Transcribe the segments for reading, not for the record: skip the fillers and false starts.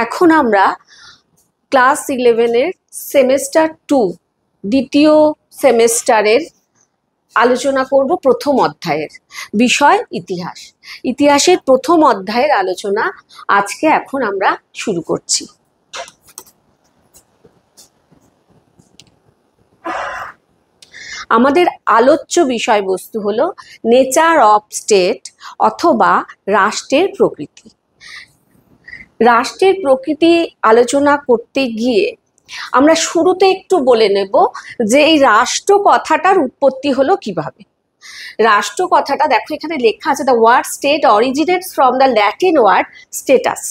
এখন আমরা class 11-এর semester 2 দ্বিতীয় সেমেস্টারের আলোচনা করব প্রথম অধ্যায়ের বিষয় ইতিহাস। ইতিহাসের প্রথম অধ্যায়ের আলোচনা আজকে এখন আমরা শুরু করছি। আমাদের আলোচ্য বিষয়বস্তু হলো নেচার অফ স্টেট অথবা রাষ্ট্রের প্রকৃতি। রাষ্ট্রের প্রকৃতি আলোচনা করতে গিয়ে আমরা শুরুতে একটু বলে নেব যে এই রাষ্ট্র কথাটার উৎপত্তি হলো কিভাবে। রাষ্ট্র কথাটা দেখো এখানে লেখা আছে, the word state originates from the Latin word status.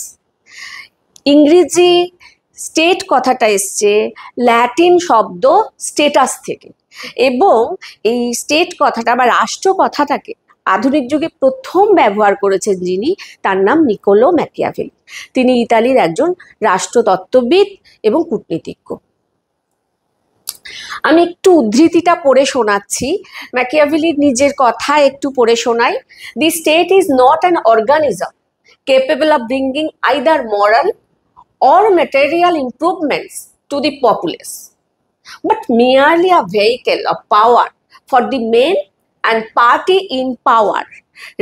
ইংরেজি স্টেট কথাটা এসছে ল্যাটিন শব্দ স্টেটাস থেকে, এবং এই স্টেট কথাটা বা রাষ্ট্র কথাটাকে আধুনিক যুগে প্রথম ব্যবহার করেছেন যিনি, তার নাম নিকোলো ম্যাকিয়াভেলি। তিনি ইতালির একজন রাষ্ট্রতত্ত্ববিদ এবং কূটনীতিজ্ঞ। আমি একটু উদ্ধৃতিটা পড়ে শোনাচ্ছি, ম্যাকিয়াভেলির নিজের কথা একটু পড়ে শোনাই। The state is not an organism capable of bringing either moral or material improvements to the populace, but merely a vehicle of power for the men and party in power.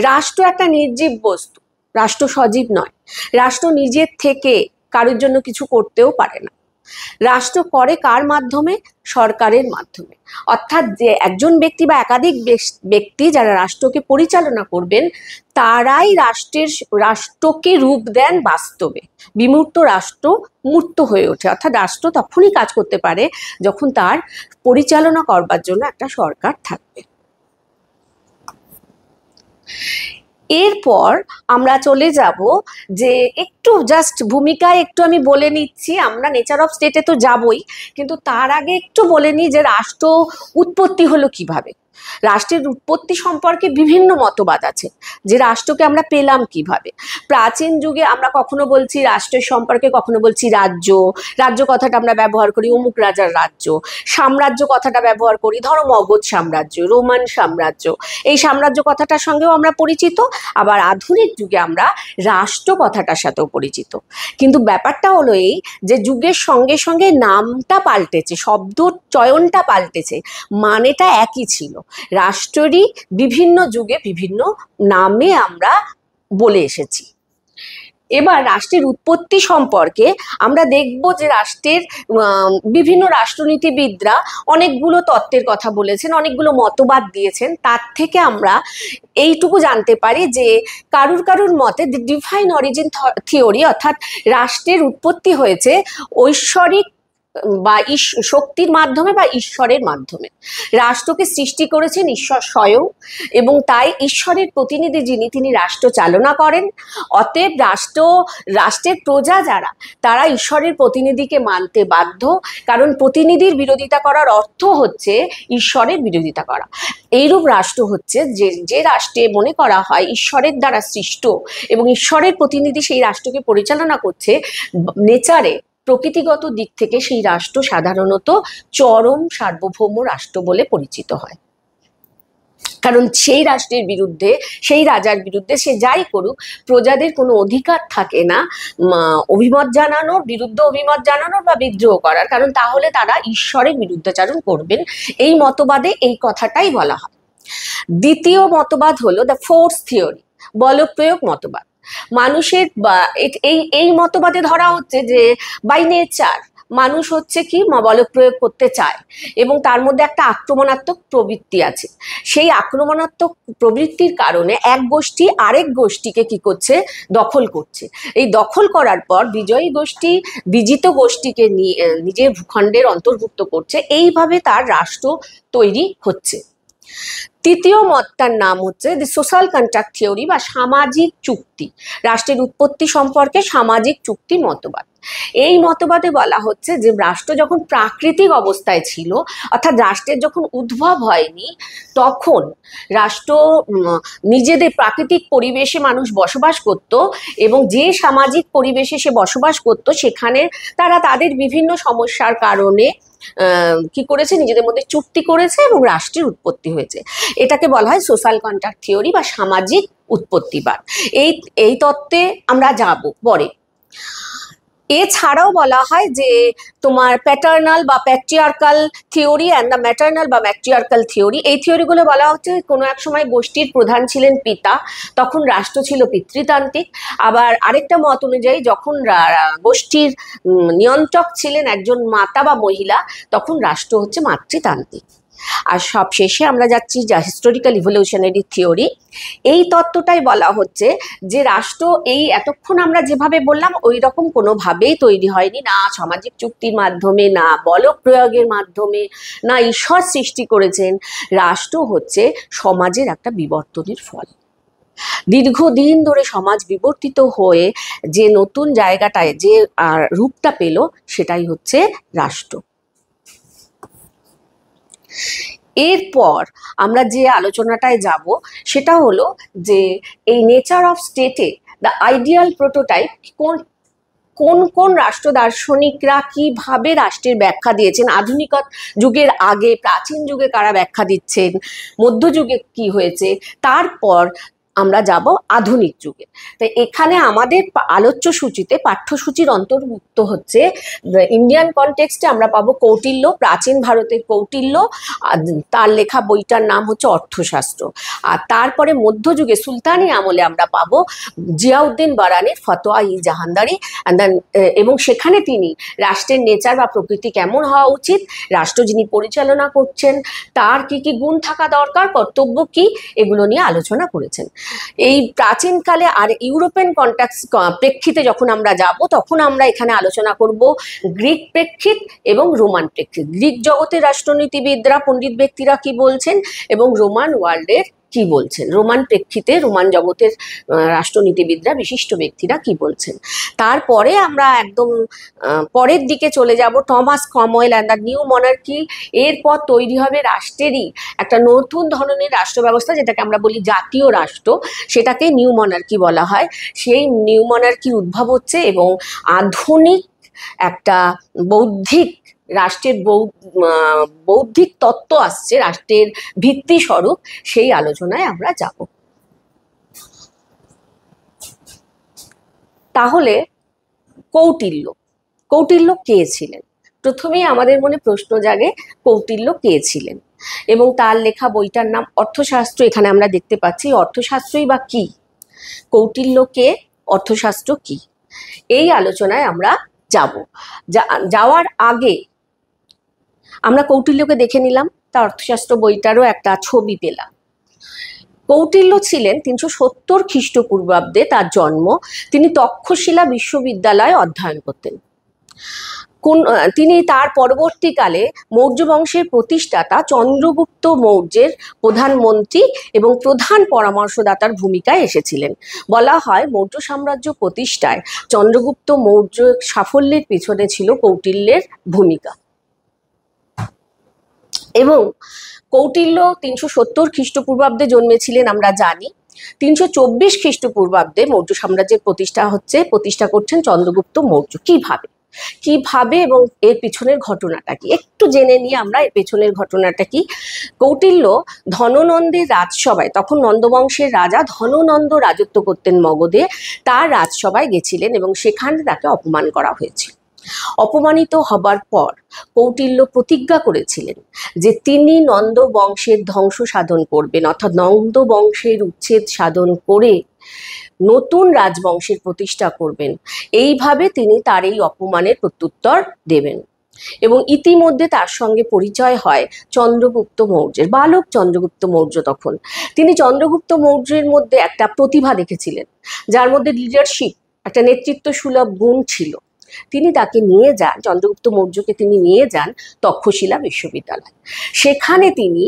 রাষ্ট্র একটা নির্জীব বস্তু, রাষ্ট্র সজীব নয়। রাষ্ট্র নিজের থেকে কারোর জন্য কিছু করতেও পারে না। রাষ্ট্র করে কার মাধ্যমে? সরকারের মাধ্যমে। অর্থাৎ যে একজন ব্যক্তি বা একাধিক ব্যক্তি যারা রাষ্ট্রকে পরিচালনা করবেন, তারাই রাষ্ট্রকে রূপ দেন বাস্তবে। বিমূর্ত রাষ্ট্র মূর্ত হয়ে ওঠে, অর্থাৎ রাষ্ট্র তখনই কাজ করতে পারে যখন তার পরিচালনা করবার জন্য একটা সরকার থাকবে। এরপর আমরা চলে যাব যে একটু জাস্ট ভূমিকায় একটু আমি বলে নিচ্ছি, আমরা নেচার অফ স্টেটে তো যাবই, কিন্তু তার আগে একটু বলে নিই যে রাষ্ট্র উৎপত্তি হলো কিভাবে। রাষ্ট্রের উৎপত্তি সম্পর্কে বিভিন্ন মতবাদ আছে, যে রাষ্ট্রকে আমরা পেলাম কিভাবে। প্রাচীন যুগে আমরা কখনো বলছি রাষ্ট্রের সম্পর্কে, কখনো বলছি রাজ্য। রাজ্য কথাটা আমরা ব্যবহার করি অমুক রাজার রাজ্য। সাম্রাজ্য কথাটা ব্যবহার করি ধরো মগধ সাম্রাজ্য, রোমান সাম্রাজ্য, এই সাম্রাজ্য কথাটার সঙ্গেও আমরা পরিচিত। আবার আধুনিক যুগে আমরা রাষ্ট্র কথাটার সাথেও পরিচিত। কিন্তু ব্যাপারটা হলো এই যে যুগের সঙ্গে সঙ্গে নামটা পাল্টেছে, শব্দ চয়নটা পাল্টেছে, মানেটা একই ছিল। রাষ্ট্রেরই বিভিন্ন যুগে বিভিন্ন নামে আমরা বলে এসেছি। এবার রাষ্ট্রের উৎপত্তি সম্পর্কে আমরা দেখব যে রাষ্ট্রের বিভিন্ন রাষ্ট্রনীতিবিদরা অনেকগুলো তত্ত্বের কথা বলেছেন, অনেকগুলো মতবাদ দিয়েছেন। তার থেকে আমরা এইটুকু জানতে পারি যে কারুর মতে দি ডিভাইন অরিজিন থিওরি, অর্থাৎ রাষ্ট্রের উৎপত্তি হয়েছে ঐশ্বরিক বা শক্তির মাধ্যমে বা ঈশ্বরের মাধ্যমে। রাষ্ট্রকে সৃষ্টি করেছেন ঈশ্বর স্বয়ং, এবং তাই ঈশ্বরের প্রতিনিধি যিনি, তিনি রাষ্ট্র চালনা করেন। অতএব রাষ্ট্রের প্রজা যারা, তারা ঈশ্বরের প্রতিনিধিকে মানতে বাধ্য, কারণ প্রতিনিধির বিরোধিতা করার অর্থ হচ্ছে ঈশ্বরের বিরোধিতা করা। এইরূপ রাষ্ট্র হচ্ছে যে রাষ্ট্রে মনে করা হয় ঈশ্বরের দ্বারা সৃষ্ট এবং ঈশ্বরের প্রতিনিধি সেই রাষ্ট্রকে পরিচালনা করছে নেচারে, প্রকৃতিগত দিক থেকে সেই রাষ্ট্র সাধারণত চরম সার্বভৌম রাষ্ট্র বলে পরিচিত হয়। কারণ সেই রাষ্ট্রের বিরুদ্ধে, সেই রাজার বিরুদ্ধে সে যাই করুক, প্রজাদের কোনো অধিকার থাকে না অভিমত জানানোর, বিরুদ্ধে অভিমত জানানোর বা বিদ্রোহ করার, কারণ তাহলে তারা ঈশ্বরের বিরুদ্ধাচারণ করবেন। এই মতবাদে এই কথাটাই বলা হয়। দ্বিতীয় মতবাদ হলো দ্য ফোর্স থিওরি, বলপ্রয়োগ মতবাদ। মানুষের এই মতবাদে ধরা হচ্ছে যে বাই নেচার মানুষ হচ্ছে কি বলপ্রয়োগ করতে চায়, এবং তার মধ্যে একটা আক্রমণাত্মক প্রবৃত্তি আছে। সেই আক্রমণাত্মক প্রবৃত্তির কারণে এক গোষ্ঠী আরেক গোষ্ঠীকে কি করছে? দখল করছে। এই দখল করার পর বিজয়ী গোষ্ঠী বিজিত গোষ্ঠীকে নিজের ভূখণ্ডের অন্তর্ভুক্ত করছে। এইভাবে তার রাষ্ট্র তৈরি হচ্ছে। তৃতীয় মতটার নাম হচ্ছে দি সোশ্যাল কন্ট্রাক্ট থিওরি বা সামাজিক চুক্তি। রাষ্ট্রের উৎপত্তি সম্পর্কে সামাজিক চুক্তি মতবাদ। এই মতবাদে বলা হচ্ছে যে রাষ্ট্র যখন প্রাকৃতিক অবস্থায় ছিল, অর্থাৎ রাষ্ট্রের যখন উদ্ভব হয়নি, তখন রাষ্ট্র নিজেদের প্রাকৃতিক পরিবেশে মানুষ বসবাস করত, এবং যে সামাজিক পরিবেশে সে বসবাস করত সেখানে তারা তাদের বিভিন্ন সমস্যার কারণে কি করেছে? নিজেদের মধ্যে চুক্তি করেছে এবং রাষ্ট্রের উৎপত্তি হয়েছে। এটাকে বলা হয় সোশ্যাল কন্ট্রাক্ট থিওরি বা সামাজিক উৎপত্তিবাদ। এই তত্ত্বে আমরা যাব পরে। এছাড়াও বলা হয় যে তোমার প্যাটার্নাল বা patriarchal theory and the maternal বা ম্যাট্রিয়ার্কাল থিওরি, এই থিওরিগুলো বলা হচ্ছে কোনো এক সময় গোষ্ঠীর প্রধান ছিলেন পিতা, তখন রাষ্ট্র ছিল পিতৃতান্ত্রিক। আবার আরেকটা মত অনুযায়ী যখন গোষ্ঠীর নিয়ন্ত্রক ছিলেন একজন মাতা বা মহিলা, তখন রাষ্ট্র হচ্ছে মাতৃতান্ত্রিক। আর সব শেষে আমরা যাচ্ছি যা হিস্টোরিক্যাল ইভলিউশনারি থিওরি। এই তত্ত্বটাই বলা হচ্ছে যে রাষ্ট্র এই এতক্ষণ আমরা যেভাবে বললাম ওই রকম কোনোভাবেই তৈরি হয়নি, না সামাজিক চুক্তির মাধ্যমে, না বল প্রয়োগের মাধ্যমে, না ঈশ্বর সৃষ্টি করেছেন। রাষ্ট্র হচ্ছে সমাজের একটা বিবর্তনের ফল। দীর্ঘদিন ধরে সমাজ বিবর্তিত হয়ে যে নতুন জায়গাটায় যে রূপটা পেল, সেটাই হচ্ছে রাষ্ট্র। এরপর আমরা যে আলোচনাটায় যাব সেটা হলো যে এই নেচার অফ স্টেটে দ্য আইডিয়াল প্রোটোটাইপ কোন কোন কোন রাষ্ট্র দার্শনিকরা কিভাবে রাষ্ট্রের ব্যাখ্যা দিয়েছেন, আধুনিক যুগের আগে প্রাচীন যুগে কারা ব্যাখ্যা দিচ্ছেন, মধ্যযুগে কি হয়েছে, তারপর আমরা যাব আধুনিক যুগে। তাই এখানে আমাদের আলোচ্য সূচিতে পাঠ্যসূচির অন্তর্ভুক্ত হচ্ছে ইন্ডিয়ান কনটেক্সটে আমরা পাবো কৌটিল্য, প্রাচীন ভারতের কৌটিল্য, তার লেখা বইটার নাম হচ্ছে অর্থশাস্ত্র। আর তারপরে মধ্যযুগে সুলতানি আমলে আমরা পাবো জিয়াউদ্দিন বারানির ফতোয়া ই জাহানদারি, এবং সেখানে তিনি রাষ্ট্রের নেচার বা প্রকৃতি কেমন হওয়া উচিত, রাষ্ট্র যিনি পরিচালনা করছেন তার কি কি গুণ থাকা দরকার, কর্তব্য কি, এগুলো নিয়ে আলোচনা করেছেন। এই প্রাচীনকালে আর ইউরোপিয়ান কন্টেক্সট প্রেক্ষিতে যখন আমরা যাব, তখন আমরা এখানে আলোচনা করব গ্রিক প্রেক্ষিত এবং রোমান প্রেক্ষিত। গ্রিক জগতের রাষ্ট্রনীতিবিদরা, পণ্ডিত ব্যক্তিরা কি বলছেন এবং রোমান ওয়ার্ল্ডের কি বলছেন, রোমান প্রেক্ষিতে রোমান জগতের রাষ্ট্রনীতিবিদরা, বিশিষ্ট ব্যক্তিরা কি বলছেন। তারপরে আমরা একদম পরের দিকে চলে যাব Thomas Cromwell and the new monarchy. এরপর তৈরি হবে রাষ্ট্রেরই একটা নতুন ধরনের রাষ্ট্র ব্যবস্থা, যেটাকে আমরা বলি জাতীয় রাষ্ট্র, সেটাকে নিউ মনার্কি বলা হয়। সেই নিউ মনার্কির উদ্ভব হচ্ছে এবং আধুনিক একটা বৌদ্ধিক রাষ্ট্রের বৌদ্ধিক তত্ত্ব আসছে রাষ্ট্রের ভিত্তি স্বরূপ, সেই আলোচনায় আমরা যাব। তাহলে কৌটিল্য, কৌটিল্য কে ছিলেন? প্রথমেই আমাদের মনে প্রশ্ন জাগে কৌটিল্য কে ছিলেন, এবং তার লেখা বইটার নাম অর্থশাস্ত্র। এখানে আমরা দেখতে পাচ্ছি অর্থশাস্ত্রই বা কি, কৌটিল্য কে, অর্থশাস্ত্র কি, এই আলোচনায় আমরা যাব। যাওয়ার আগে আমরা কৌটিল্যকে দেখে নিলাম, তার অর্থশাস্ত্র বইটারও একটা ছবি পেলাম। কৌটিল্য ছিলেন 370 খ্রিস্টপূর্বাব্দে তার জন্ম। তিনি তক্ষশিলা বিশ্ববিদ্যালয়ে অধ্যয়ন করতেন। তিনি তার পরবর্তীকালে মৌর্য বংশের প্রতিষ্ঠাতা চন্দ্রগুপ্ত মৌর্যের প্রধানমন্ত্রী এবং প্রধান পরামর্শদাতার ভূমিকায় এসেছিলেন। বলা হয় মৌর্য সাম্রাজ্য প্রতিষ্ঠায় চন্দ্রগুপ্ত মৌর্য সাফল্যের পিছনে ছিল কৌটিল্যের ভূমিকা। এবং কৌটিল্য 370 খ্রিস্টপূর্বাব্দে জন্মেছিলেন আমরা জানি। 324 খ্রিস্টপূর্বাব্দে মৌর্য সাম্রাজ্যের প্রতিষ্ঠা করছেন চন্দ্রগুপ্ত মৌর্য। কিভাবে এবং এর পিছনের ঘটনাটা কি একটু জেনে নিয়ে আমরা এর পেছনের ঘটনাটা কি। কৌটিল্য ধননন্দের রাজসভায়, তখন নন্দবংশের রাজা ধননন্দ রাজত্ব করতেন মগধে, তার রাজসভায় গেছিলেন এবং সেখানে তাকে অপমান করা হয়েছিল। অপমানিত হবার পর কৌটিল্য প্রতিজ্ঞা করেছিলেন যে তিনি নন্দ বংশের ধ্বংস সাধন করবেন, অর্থাৎ নন্দ বংশের উচ্ছেদ সাধন করে নতুন রাজবংশের প্রতিষ্ঠা করবেন। এইভাবে তিনি তার এই অপমানের প্রত্যুত্তর দেবেন। এবং ইতিমধ্যে তার সঙ্গে পরিচয় হয় চন্দ্রগুপ্ত মৌর্যের, বালক চন্দ্রগুপ্ত মৌর্য। তখন তিনি চন্দ্রগুপ্ত মৌর্যের মধ্যে একটা প্রতিভা দেখেছিলেন, যার মধ্যে লিডারশিপ, একটা নেতৃত্ব সুলভ গুণ ছিল। তিনি তাকে নিয়ে যান, চন্দ্রগুপ্ত মৌর্যকে তিনি নিয়ে যান তক্ষশিলা বিশ্ববিদ্যালয়। সেখানে তিনি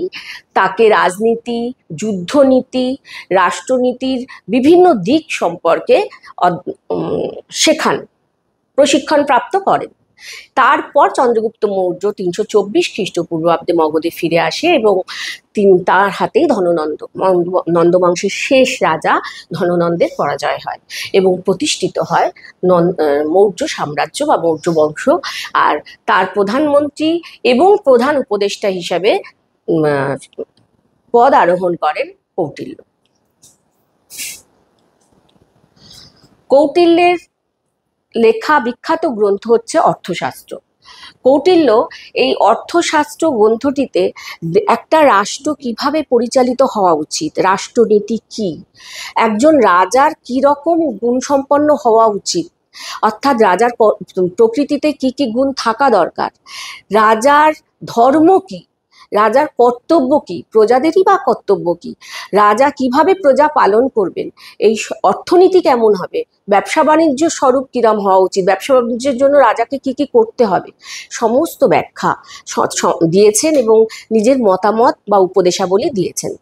তাকে রাজনীতি, যুদ্ধনীতি, রাষ্ট্রনীতির বিভিন্ন দিক সম্পর্কে শেখান, প্রশিক্ষণ প্রাপ্ত করেন। তারপর চন্দ্রগুপ্ত মৌর্য 324 খ্রিস্টপূর্বাব্দে মগধে ফিরে আসে এবং তার হাতেই নন্দবংশের শেষ রাজা ধননন্দের পরাজয় হয় এবং প্রতিষ্ঠিত হয় মৌর্য সাম্রাজ্য বা মৌর্য বংশ। আর তার প্রধানমন্ত্রী এবং প্রধান উপদেষ্টা হিসাবে পদ আরোহণ করেন কৌটিল্যের লেখা বিখ্যাত গ্রন্থ হচ্ছে অর্থশাস্ত্র। কৌটিল্য এই অর্থশাস্ত্র গ্রন্থটিতে একটা রাষ্ট্র কিভাবে পরিচালিত হওয়া উচিত, রাষ্ট্রনীতি কি, একজন রাজার কি রকম গুণসম্পন্ন হওয়া উচিত, অর্থাৎ রাজার প্রকৃতিতে কি কি গুণ থাকা দরকার, রাজার ধর্ম কি, রাজার কর্তব্য কি, প্রজাদেরই বা কর্তব্য কি, রাজা কিভাবে প্রজা পালন করবেন, এই অর্থনীতি কেমন হবে, ব্যবসা বাণিজ্য স্বরূপ কিরম হওয়া উচিত, ব্যবসা বাণিজ্যের জন্য রাজাকে কি কি করতে হবে, সমস্ত ব্যাখ্যা দিয়েছেন এবং নিজের মতামত বা উপদেশাবলী দিয়েছেন।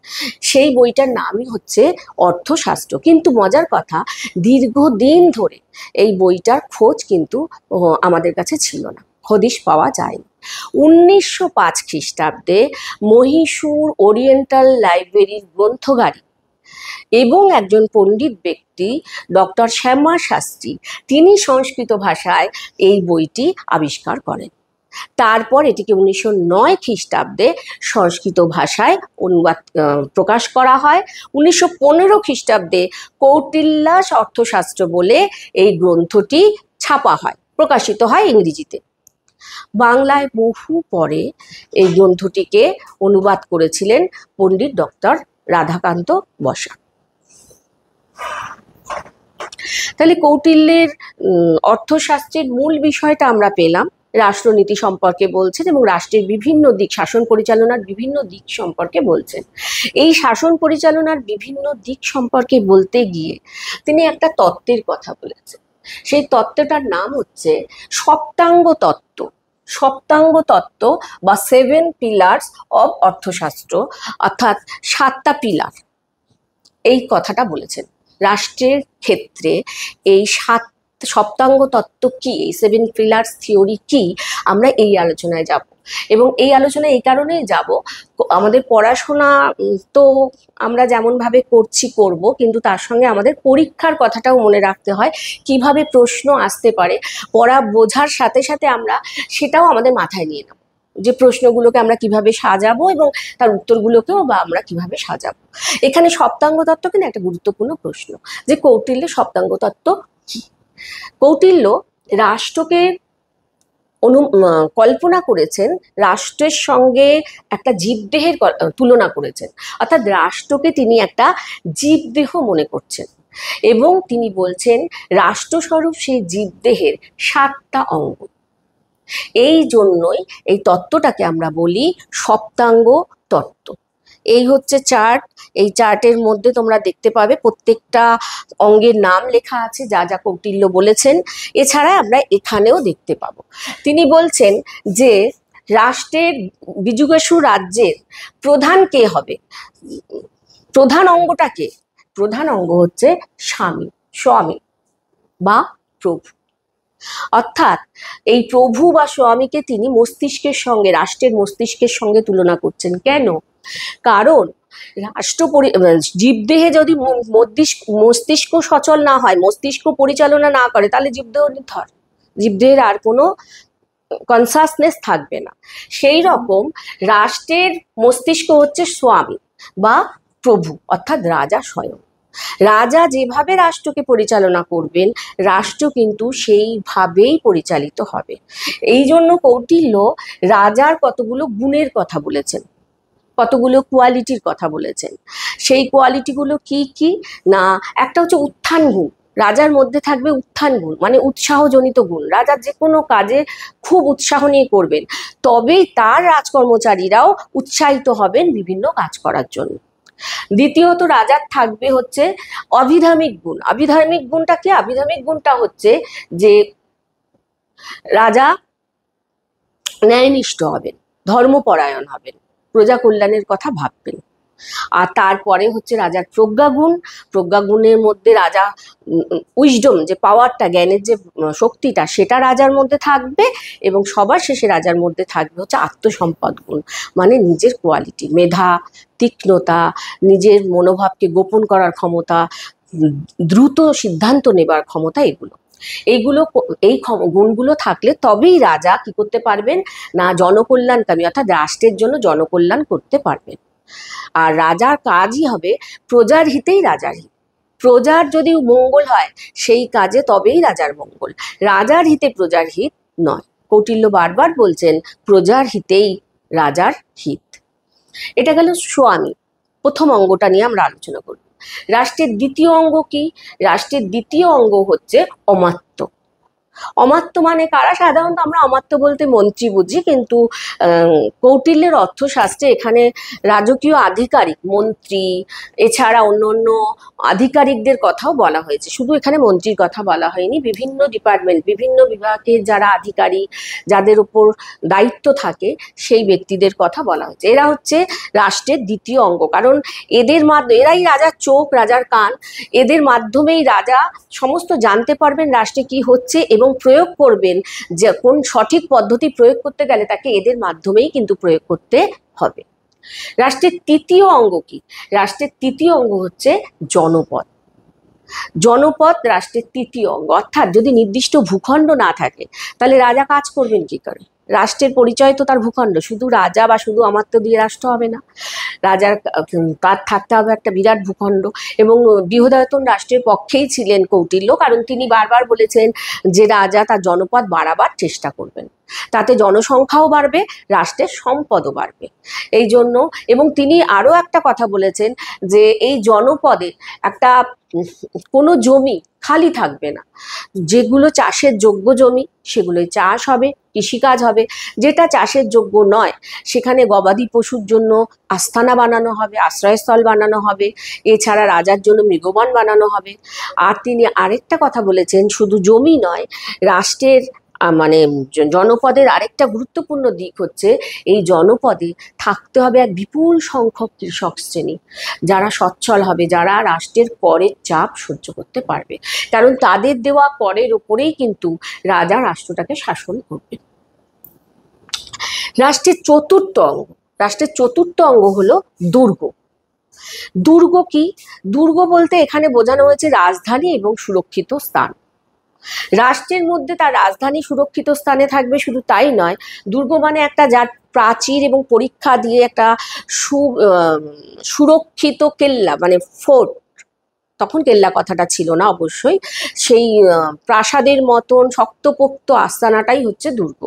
সেই বইটার নামই হচ্ছে অর্থশাস্ত্র। কিন্তু মজার কথা, দীর্ঘদিন ধরে এই বইটার খোঁজ কিন্তু আমাদের কাছে ছিল না, হদিশ পাওয়া যায়নি। 1905 খ্রিস্টাব্দে মহীশূর ওরিয়েন্টাল লাইব্রেরির গ্রন্থগারী এবং একজন পণ্ডিত ব্যক্তি ডক্টর শ্যামা শাস্ত্রী, তিনি সংস্কৃত ভাষায় এই বইটি আবিষ্কার করেন। তারপর এটিকে 1909 খ্রিস্টাব্দে সংস্কৃত ভাষায় অনুবাদ প্রকাশ করা হয়। 1915 খ্রিস্টাব্দে কৌটিল্যাস অর্থশাস্ত্র বলে এই গ্রন্থটি ছাপা হয়, প্রকাশিত হয় ইংরেজিতে। বাংলায় বহু পরে এই গ্রন্থটিকে অনুবাদ করেছিলেন পণ্ডিত ডক্টর রাধাকান্ত বসাক। তাহলে কৌটিল্যের অর্থশাস্ত্রের মূল বিষয়টা আমরা পেলাম, রাষ্ট্রনীতি সম্পর্কে বলছেন এবং রাষ্ট্রের বিভিন্ন দিক, শাসন পরিচালনার বিভিন্ন দিক সম্পর্কে বলছেন। এই শাসন পরিচালনার বিভিন্ন দিক সম্পর্কে বলতে গিয়ে তিনি একটা তত্ত্বের কথা বলেছেন। সেই তত্ত্বটার নাম হচ্ছে সপ্তাঙ্গ তত্ত্ব। সপ্তাঙ্গ তত্ত্ব বা 7 পিলার্স অব অর্থশাস্ত্র, অর্থাৎ 7টা পিলার, এই কথাটা বলেছেন। রাষ্ট্রের ক্ষেত্রে এই সপ্তাঙ্গ তত্ত্ব কি, এই 7 পিলার্স থিওরি কি, আমরা এই আলোচনায় যাব। এবং এই আলোচনায় এই কারণেই যাব, আমাদের পড়াশোনা তো আমরা যেমনভাবে করব, কিন্তু তার সঙ্গে আমাদের পরীক্ষার কথাটাও মনে রাখতে হয়, কিভাবে প্রশ্ন আসতে পারে। পড়া বোঝার সাথে সাথে আমরা সেটাও আমাদের মাথায় নিয়ে নেব, যে প্রশ্নগুলোকে আমরা কিভাবে সাজাবো এবং তার উত্তরগুলোকেও বা আমরা কিভাবে সাজাবো। এখানে সপ্তাঙ্গ তত্ত্ব কিন্তু একটা গুরুত্বপূর্ণ প্রশ্ন, যে কৌটিল্যের সপ্তাঙ্গ তত্ত্ব কি। কৌটিল্য রাষ্ট্রকে কল্পনা করেছেন, রাষ্ট্রের সঙ্গে একটা জীবদেহের তুলনা করেছেন, অর্থাৎ রাষ্ট্রকে তিনি একটা জীবদেহ মনে করছেন এবং তিনি বলছেন রাষ্ট্রস্বরূপ সেই জীবদেহের 7টা অঙ্গ। এই জন্যই এই তত্ত্বটাকে আমরা বলি সপ্তাঙ্গ তত্ত্ব। এই হচ্ছে চার্ট, এই চার্টের মধ্যে তোমরা দেখতে পাবে প্রত্যেকটা অঙ্গের নাম লেখা আছে, যা যা কৌটিল্য বলেছেন। এছাড়া আমরা এখানেও দেখতে পাবো তিনি বলছেন যে রাষ্ট্রের বিজুগেশু রাজ্যের প্রধান কে হবে, প্রধান অঙ্গটা কে, প্রধান অঙ্গ হচ্ছে স্বামী বা প্রভু। অর্থাৎ এই প্রভু বা স্বামীকে তিনি মস্তিষ্কের সঙ্গে, রাষ্ট্রের মস্তিষ্কের সঙ্গে তুলনা করছেন। কেন? কারণ জীবদেহে যদি মস্তিষ্ক সচল না হয়, মস্তিষ্ক পরিচালনা না করে, তাহলে জীবদেহ নিথর, জীবদেহের আর কোনো কনসাসনেস থাকবে না। সেই রকম রাষ্ট্রের মস্তিষ্ক হচ্ছে স্বামী বা প্রভু, অর্থাৎ রাজা স্বয়ং। রাজা যেভাবে রাষ্ট্রকে পরিচালনা করবেন, রাষ্ট্র কিন্তু সেইভাবেই পরিচালিত হবে। এই জন্য কৌটিল্য রাজার কতগুলো গুণের কথা বলেছেন, কতগুলো কোয়ালিটির কথা বলেছেন। সেই কোয়ালিটিগুলো কি কি না, একটা হচ্ছে উত্থান গুণ। রাজার মধ্যে থাকবে উত্থান গুণ, মানে উৎসাহজনিত গুণ। রাজা যে কোনো কাজে খুব উৎসাহ নিয়ে করবেন, তবেই তার রাজকর্মচারীরাও উৎসাহিত হবেন বিভিন্ন কাজ করার জন্য। দ্বিতীয়ত রাজার থাকবে হচ্ছে অভিধামিক গুণ। অভিধামিক গুণটা কি? অভিধামিক গুণটা হচ্ছে যে রাজা ন্যায়নিষ্ঠ হবেন, ধর্মপরায়ণ হবেন, প্রজা কল্যাণের কথা ভাববেন। আর তারপরে হচ্ছে রাজার প্রজ্ঞাগুণ। প্রজ্ঞাগুণের মধ্যে রাজা উইজডম, যে পাওয়ারটা, জ্ঞানের যে শক্তিটা, সেটা রাজার মধ্যে থাকবে। এবং সবার শেষে রাজার মধ্যে থাকবে হচ্ছে আত্মসম্পদ গুণ, মানে নিজের কোয়ালিটি, মেধা, তীক্ষ্ণতা, নিজের মনোভাবকে গোপন করার ক্ষমতা, দ্রুত সিদ্ধান্ত নেবার ক্ষমতা। এই গুণগুলো থাকলে তবেই রাজা কি করতে পারবেন না, জনকল্যাণকামী, অর্থাৎ রাষ্ট্রের জন্য জনকল্যাণ করতে পারবেন। আর রাজার কাজই হবে প্রজার হিতেই রাজার হিত। প্রজার যদি মঙ্গল হয় সেই কাজে তবেই রাজার মঙ্গল, রাজার হিতে প্রজার হিত নয়। কৌটিল্য বারবার বলছেন প্রজার হিতেই রাজার হিত। এটা গেল স্বামী। প্রথম অঙ্গটা নিয়ে আমরা আলোচনা করব। রাষ্ট্রের দ্বিতীয় অঙ্গ কি? রাষ্ট্রের দ্বিতীয় অঙ্গ হচ্ছে অমাত্য। অমাত্য মানে কারা? সাধারণত আমরা অমাত্য বলতে মন্ত্রী বুঝি, কিন্তু কৌটিল্যের অর্থশাস্ত্রে এখানে রাজকীয় আধিকারিক, মন্ত্রী এছাড়া অন্য অন্য আধিকারিকদের কথাও বলা হয়েছে। শুধু এখানে মন্ত্রীর কথা বলা হয়নি, বিভিন্ন ডিপার্টমেন্ট, বিভিন্ন বিভাগের যারা আধিকারিক, যাদের উপর দায়িত্ব থাকে সেই ব্যক্তিদের কথা বলা হয়েছে। এরা হচ্ছে রাষ্ট্রের দ্বিতীয় অঙ্গ, কারণ এদের মাধ্যমে, এরাই রাজার চোখ, রাজার কান, এদের মাধ্যমেই রাজা সমস্ত জানতে পারবেন রাষ্ট্রে কি হচ্ছে এবং প্রয়োগ করবেন। যে কোন সঠিক পদ্ধতি প্রয়োগ করতে গেলে তাকে এদের মাধ্যমেই কিন্তু প্রয়োগ করতে হবে। রাষ্ট্রের তৃতীয় অঙ্গ কি? রাষ্ট্রের তৃতীয় অঙ্গ হচ্ছে জনপদ। জনপদ রাষ্ট্রের তৃতীয় অঙ্গ। অর্থাৎ যদি নির্দিষ্ট ভূখণ্ড না থাকে তাহলে রাজা কাজ করবেন কি করে? রাষ্ট্রের পরিচয় তো তার ভূখণ্ড। শুধু রাজা বা শুধু অমাত্য দিয়ে রাষ্ট্র হবে না, রাজার তার থাকতে হবে একটা বিরাট ভূখণ্ড। এবং বৃহদায়তন রাষ্ট্রের পক্ষেই ছিলেন কৌটিল্য, কারণ তিনি বারবার বলেছেন যে রাজা তার জনপদ বাড়াবার চেষ্টা করবেন, তাতে জনসংখ্যাও বাড়বে, রাষ্ট্রের সম্পদও বাড়বে। এই জন্য, এবং তিনি আরও একটা কথা বলেছেন যে এই জনপদে একটা কোনো জমি খালি থাকবে না, যেগুলো চাষের যোগ্য জমি সেগুলোই চাষ হবে, কৃষিকাজ হবে। যেটা চাষের যোগ্য নয় সেখানে গবাদি পশুর জন্য আস্তানা বানানো হবে, আশ্রয়স্থল বানানো হবে, এছাড়া রাজার জন্য মৃগবান বানানো হবে। আর তিনি আরেকটা কথা বলেছেন, শুধু জমি নয়, রাষ্ট্রের মানে জনপদের আরেকটা গুরুত্বপূর্ণ দিক হচ্ছে এই জনপদে থাকতে হবে এক বিপুল সংখ্যক কৃষক শ্রেণী, যারা সচ্ছল হবে, যারা রাষ্ট্রের করের চাপ সহ্য করতে পারবে, কারণ তাদের দেওয়া করের ওপরেই কিন্তু রাজা রাষ্ট্রটাকে শাসন করবে। রাষ্ট্রের চতুর্থ অঙ্গ, রাষ্ট্রের চতুর্থ অঙ্গ হলো দুর্গ। দুর্গ কি? দুর্গ বলতে এখানে বোঝানো হয়েছে রাজধানী এবং সুরক্ষিত স্থান। রাষ্ট্রের মধ্যে তার রাজধানী সুরক্ষিত স্থানে থাকবে, শুধু তাই নয়, দুর্গ মানে একটা যার প্রাচীর এবং পরীক্ষা দিয়ে একটা সুরক্ষিত কেল্লা, মানে ফোর্ট, তখন কেল্লা কথাটা ছিল না অবশ্যই, সেই প্রাসাদের মতন শক্তপোক্ত আস্তানাটাই হচ্ছে দুর্গ।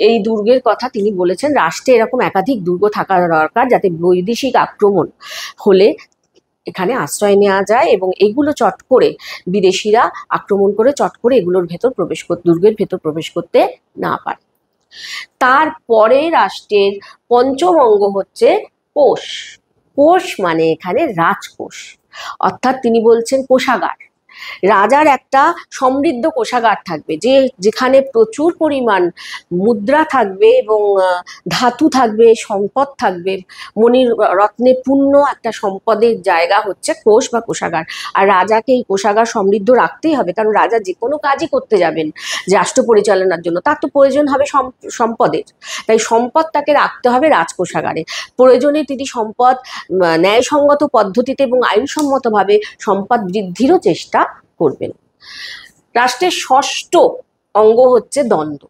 এই দুর্গের কথা তিনি বলেছেন, রাষ্ট্রে এরকম একাধিক দুর্গ থাকা দরকার, যাতে বৈদেশিক আক্রমণ হলে এখানে আশ্রয় নেওয়া যায় এবং এগুলো চট করে বিদেশিরা আক্রমণ করে চট করে এগুলোর ভেতর প্রবেশ করতে, দুর্গের ভেতর প্রবেশ করতে না পারে। তারপরে রাষ্ট্রের পঞ্চম অঙ্গ হচ্ছে কোষ। কোষ মানে এখানে রাজকোষ, অর্থাৎ তিনি বলছেন কোষাগার। রাজার একটা সমৃদ্ধ কোষাগার থাকবে, যেখানে প্রচুর পরিমাণ মুদ্রা থাকবে এবং ধাতু থাকবে, সম্পদ থাকবে, মণির রত্নে পূর্ণ একটা সম্পদের জায়গা হচ্ছে কোষ বা কোষাগার। আর রাজাকে এই কোষাগার সমৃদ্ধ রাখতেই হবে, কারণ রাজা যে কোনো কাজই করতে যাবেন রাষ্ট্র পরিচালনার জন্য, তার তো প্রয়োজন হবে সম্পদের। তাই সম্পদ তাকে রাখতে হবে রাজকোষাগারে। প্রয়োজনে তিনি সম্পদ ন্যায়সঙ্গত পদ্ধতিতে এবং আইনসম্মতভাবে সম্পদ বৃদ্ধিরও চেষ্টা করবেন। রাষ্ট্রের ষষ্ঠ অঙ্গ হচ্ছে দ্বন্দ্ব।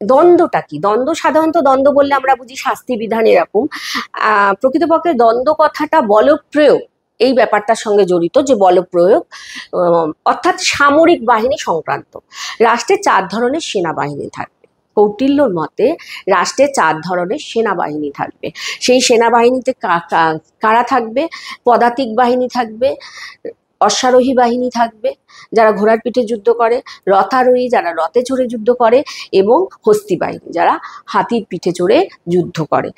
দ্বন্দ্বটা কি? দ্বন্দ্ব, সাধারণত দ্বন্দ্ব বললে আমরা বুঝি শাস্তি বিধান এরকম। প্রকৃতপক্ষে দ্বন্দ্ব কথাটা বলপ্রয়োগ, এই ব্যাপারটার সঙ্গে জড়িত, যে বলপ্রয়োগ অর্থাৎ সামরিক বাহিনী সংক্রান্ত। রাষ্ট্রে 4 ধরনের সেনাবাহিনী থাকবে। কৌটিল্যর মতে রাষ্ট্রে 4 ধরনের সেনাবাহিনী থাকবে। সেই সেনাবাহিনীতে কারা থাকবে? পদাতিক বাহিনী থাকবে, অশ্বারোহী বাহিনী থাকবে যারা ঘোড়ার পিঠে যুদ্ধ করে, রথারোহী যারা রথে চড়ে যুদ্ধ করে, এবং হস্তি বাহিনী যারা হাতির পিঠে চড়ে যুদ্ধ করে।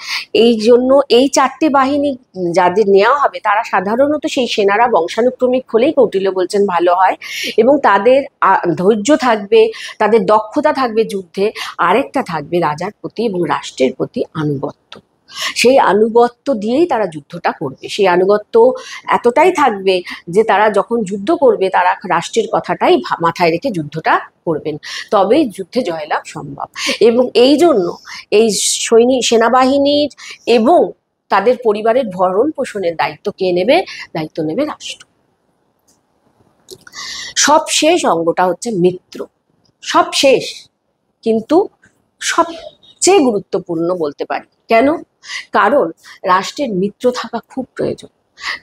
এই জন্য এই 4টে বাহিনী যাদের নেওয়া হবে তারা সাধারণত সেই সেনারা বংশানুক্রমিক হলেই কৌটিল্য বলছেন ভালো হয়, এবং তাদের ধৈর্য থাকবে, তাদের দক্ষতা থাকবে যুদ্ধে। আরেকটা থাকবে রাজার প্রতি এবং রাষ্ট্রের প্রতি আনুগত্য। সেই আনুগত্য দিয়েই তারা যুদ্ধটা করবে। সেই আনুগত্য এতটাই থাকবে যে তারা যখন যুদ্ধ করবে তারা রাষ্ট্রের কথাটাই মাথায় রেখে যুদ্ধটা করবেন, তবেই যুদ্ধে জয়লাভ সম্ভব। এবং এই জন্য এই সেনাবাহিনীর এবং তাদের পরিবারের ভরণ পোষণের দায়িত্ব কে নেবে? দায়িত্ব নেবে রাষ্ট্র। সবশেষ অঙ্গটা হচ্ছে মিত্র। সব শেষ, কিন্তু সবচেয়ে গুরুত্বপূর্ণ বলতে পারি। কেন? কারণ রাষ্ট্রের মিত্র থাকা খুব প্রয়োজন।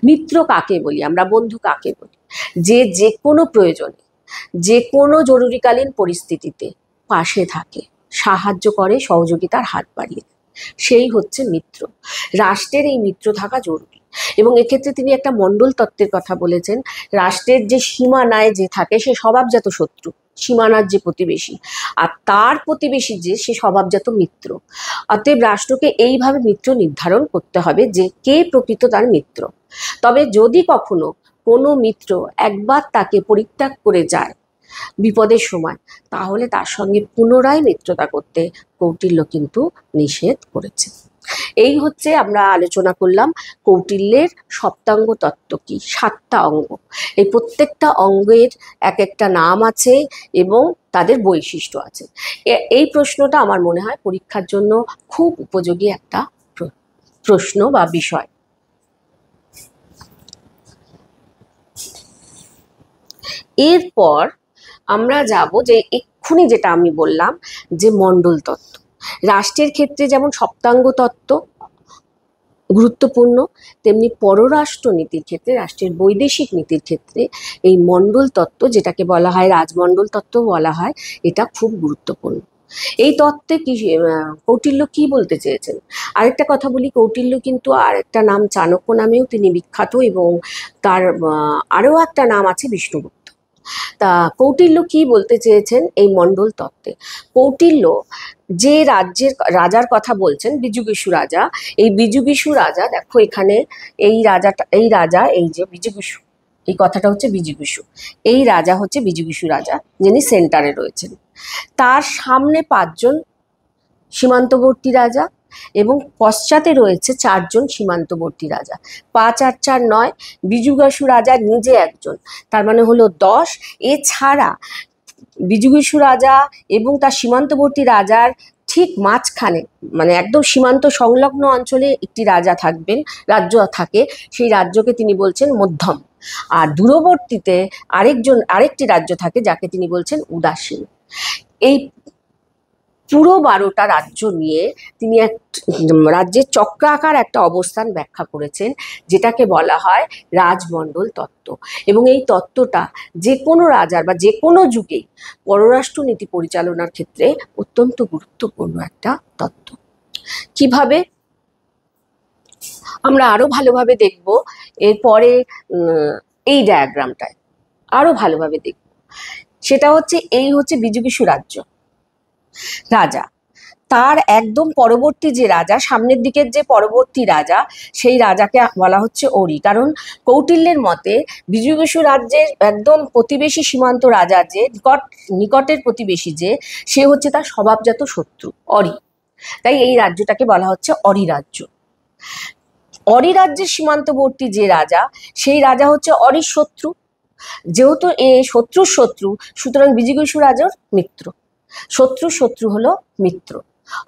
মিত্র কাকে বলি আমরা? বন্ধু কাকে বলি? যে যে কোনো প্রয়োজনে, যে কোনো জরুরিকালীন পরিস্থিতিতে পাশে থাকে, সাহায্য করে, সহযোগিতার হাত বাড়িয়ে দেয়, সেই হচ্ছে মিত্র। রাষ্ট্রের এই মিত্র থাকা জরুরি। এবং এক্ষেত্রে তিনি একটা মণ্ডল তত্ত্বের কথা বলেছেন। রাষ্ট্রের যে সীমানায় যে থাকে সে স্বভাবজাত শত্রু, সীমানার যে প্রতিবেশী, আর তার প্রতিবেশী যে সে স্বভাবজাত মিত্র। অতএব রাষ্ট্রকে এইভাবে মিত্র নির্ধারণ করতে হবে যে কে প্রকৃত তার মিত্র। তবে যদি কখনো কোনো মিত্র একবার তাকে পরিত্যাগ করে যায় বিপদের সময়, তাহলে তার সঙ্গে পুনরায় মিত্রতা করতে কৌটিল্য কিন্তু নিষেধ করেছে। এই হচ্ছে আমরা আলোচনা করলাম কৌটিল্যের সপ্তাঙ্গ তত্ত্ব কি, 7টা অঙ্গ। এই প্রত্যেকটা অঙ্গের এক একটা নাম আছে এবং তাদের বৈশিষ্ট্য আছে। এই প্রশ্নটা আমার মনে হয় পরীক্ষার জন্য খুব উপযোগী একটা প্রশ্ন বা বিষয়। এরপর আমরা যাব যে এক্ষুনি যেটা আমি বললাম যে মণ্ডল তত্ত্ব। রাষ্ট্রের ক্ষেত্রে যেমন সপ্তাঙ্গ তত্ত্ব গুরুত্বপূর্ণ, তেমনি পররাষ্ট্র নীতির ক্ষেত্রে, রাষ্ট্রের বৈদেশিক নীতির ক্ষেত্রে এই মণ্ডল তত্ত্ব, যেটাকে বলা হয় রাজমণ্ডল তত্ত্ব বলা হয়, এটা খুব গুরুত্বপূর্ণ। এই তত্ত্বে কি কৌটিল্য কি বলতে চেয়েছেন? আরেকটা কথা বলি, কৌটিল্য কিন্তু আরেকটা নাম চাণক্য নামেও তিনি বিখ্যাত, এবং তার আরও একটা নাম আছে বিষ্ণুগুপ্ত। তা কৌটিল্য কি বলতে চেয়েছেন এই মণ্ডল তত্ত্বে? কৌটিল্য যে রাজার কথা বলছেন, বিজুগীষু রাজা, এই বিজুগীষু রাজা, দেখো এখানে এই যে বিজুগীষু, এই কথাটা হচ্ছে বিজুগীষু, এই রাজা হচ্ছে বিজুগীষু রাজা, যিনি সেন্টারে রয়েছেন। তার সামনে 5 জন সীমান্তবর্তী রাজা এবং পশ্চাতে রয়েছে 4 জন সীমান্তবর্তী রাজা। 5 আর 4 9, বিজুগীষু রাজা নিজে একজন, তার মানে হলো 10। এছাড়া বিজুগীষু রাজা এবং তার সীমান্তবর্তী রাজার ঠিক মাঝখানে, মানে একদম সীমান্ত সংলগ্ন অঞ্চলে একটি রাজা থাকবেন, রাজ্য থাকে, সেই রাজ্যকে তিনি বলছেন মধ্যম। আর দূরবর্তীতে আরেকটি রাজ্য থাকে যাকে তিনি বলছেন উদাসীন। এই পুরো 12টা রাজ্য নিয়ে তিনি এক রাজ্যের চক্রাকার একটা অবস্থান ব্যাখ্যা করেছেন, যেটাকে বলা হয় রাজমণ্ডল তত্ত্ব। এবং এই তত্ত্বটা যে কোনো রাজার বা যে কোনো যুগেই পররাষ্ট্র নীতি পরিচালনার ক্ষেত্রে অত্যন্ত গুরুত্বপূর্ণ একটা তত্ত্ব। কিভাবে আমরা আরো ভালোভাবে দেখব এরপরে, এই ডায়াগ্রামটায় আরো ভালোভাবে দেখব। সেটা হচ্ছে এই হচ্ছে বিজুগীষু রাজা, তার একদম পরবর্তী যে রাজা, সামনের দিকের যে পরবর্তী রাজা, সেই রাজাকে বলা হচ্ছে অরি। কারণ কৌটিল্যের মতে বিজুগীষু রাজ্যের একদম প্রতিবেশী সীমান্ত রাজা যে নিকটের প্রতিবেশী যে, সে হচ্ছে তার স্বভাবজাত শত্রু অরি। তাই এই রাজ্যটাকে বলা হচ্ছে অরি রাজ্য। অরি রাজ্যের সীমান্তবর্তী যে রাজা, সেই রাজা হচ্ছে অরির শত্রু। যেহেতু এ শত্রুর শত্রু, সুতরাং বিজুগীষু রাজার মিত্র। শত্রু হলো মিত্র।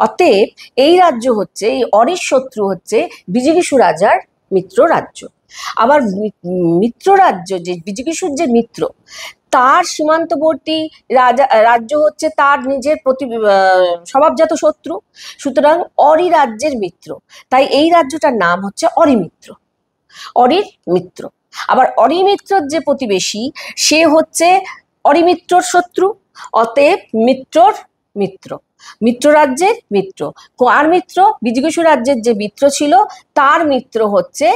অতএব এই রাজ্য হচ্ছে, এই অরির শত্রু হচ্ছে বিজুগীষু রাজার মিত্র রাজ্য। আবার মিত্র রাজ্য যে বিজুগীষুর যে মিত্র, তার সীমান্তবর্তী রাজ্য হচ্ছে তার নিজের স্বভাবজাত শত্রু, সুতরাং অরি রাজ্যের মিত্র। তাই এই রাজ্যটার নাম হচ্ছে অরিমিত্র, অরির মিত্র। আবার অরিমিত্রর যে প্রতিবেশী, সে হচ্ছে অরিমিত্রর শত্রু, অতএব মিত্রর মিত্র, মিত্র রাজ্যের মিত্র। কার মিত্র? বিজুগীষু রাজ্যের যে মিত্র ছিল তার মিত্র হচ্ছে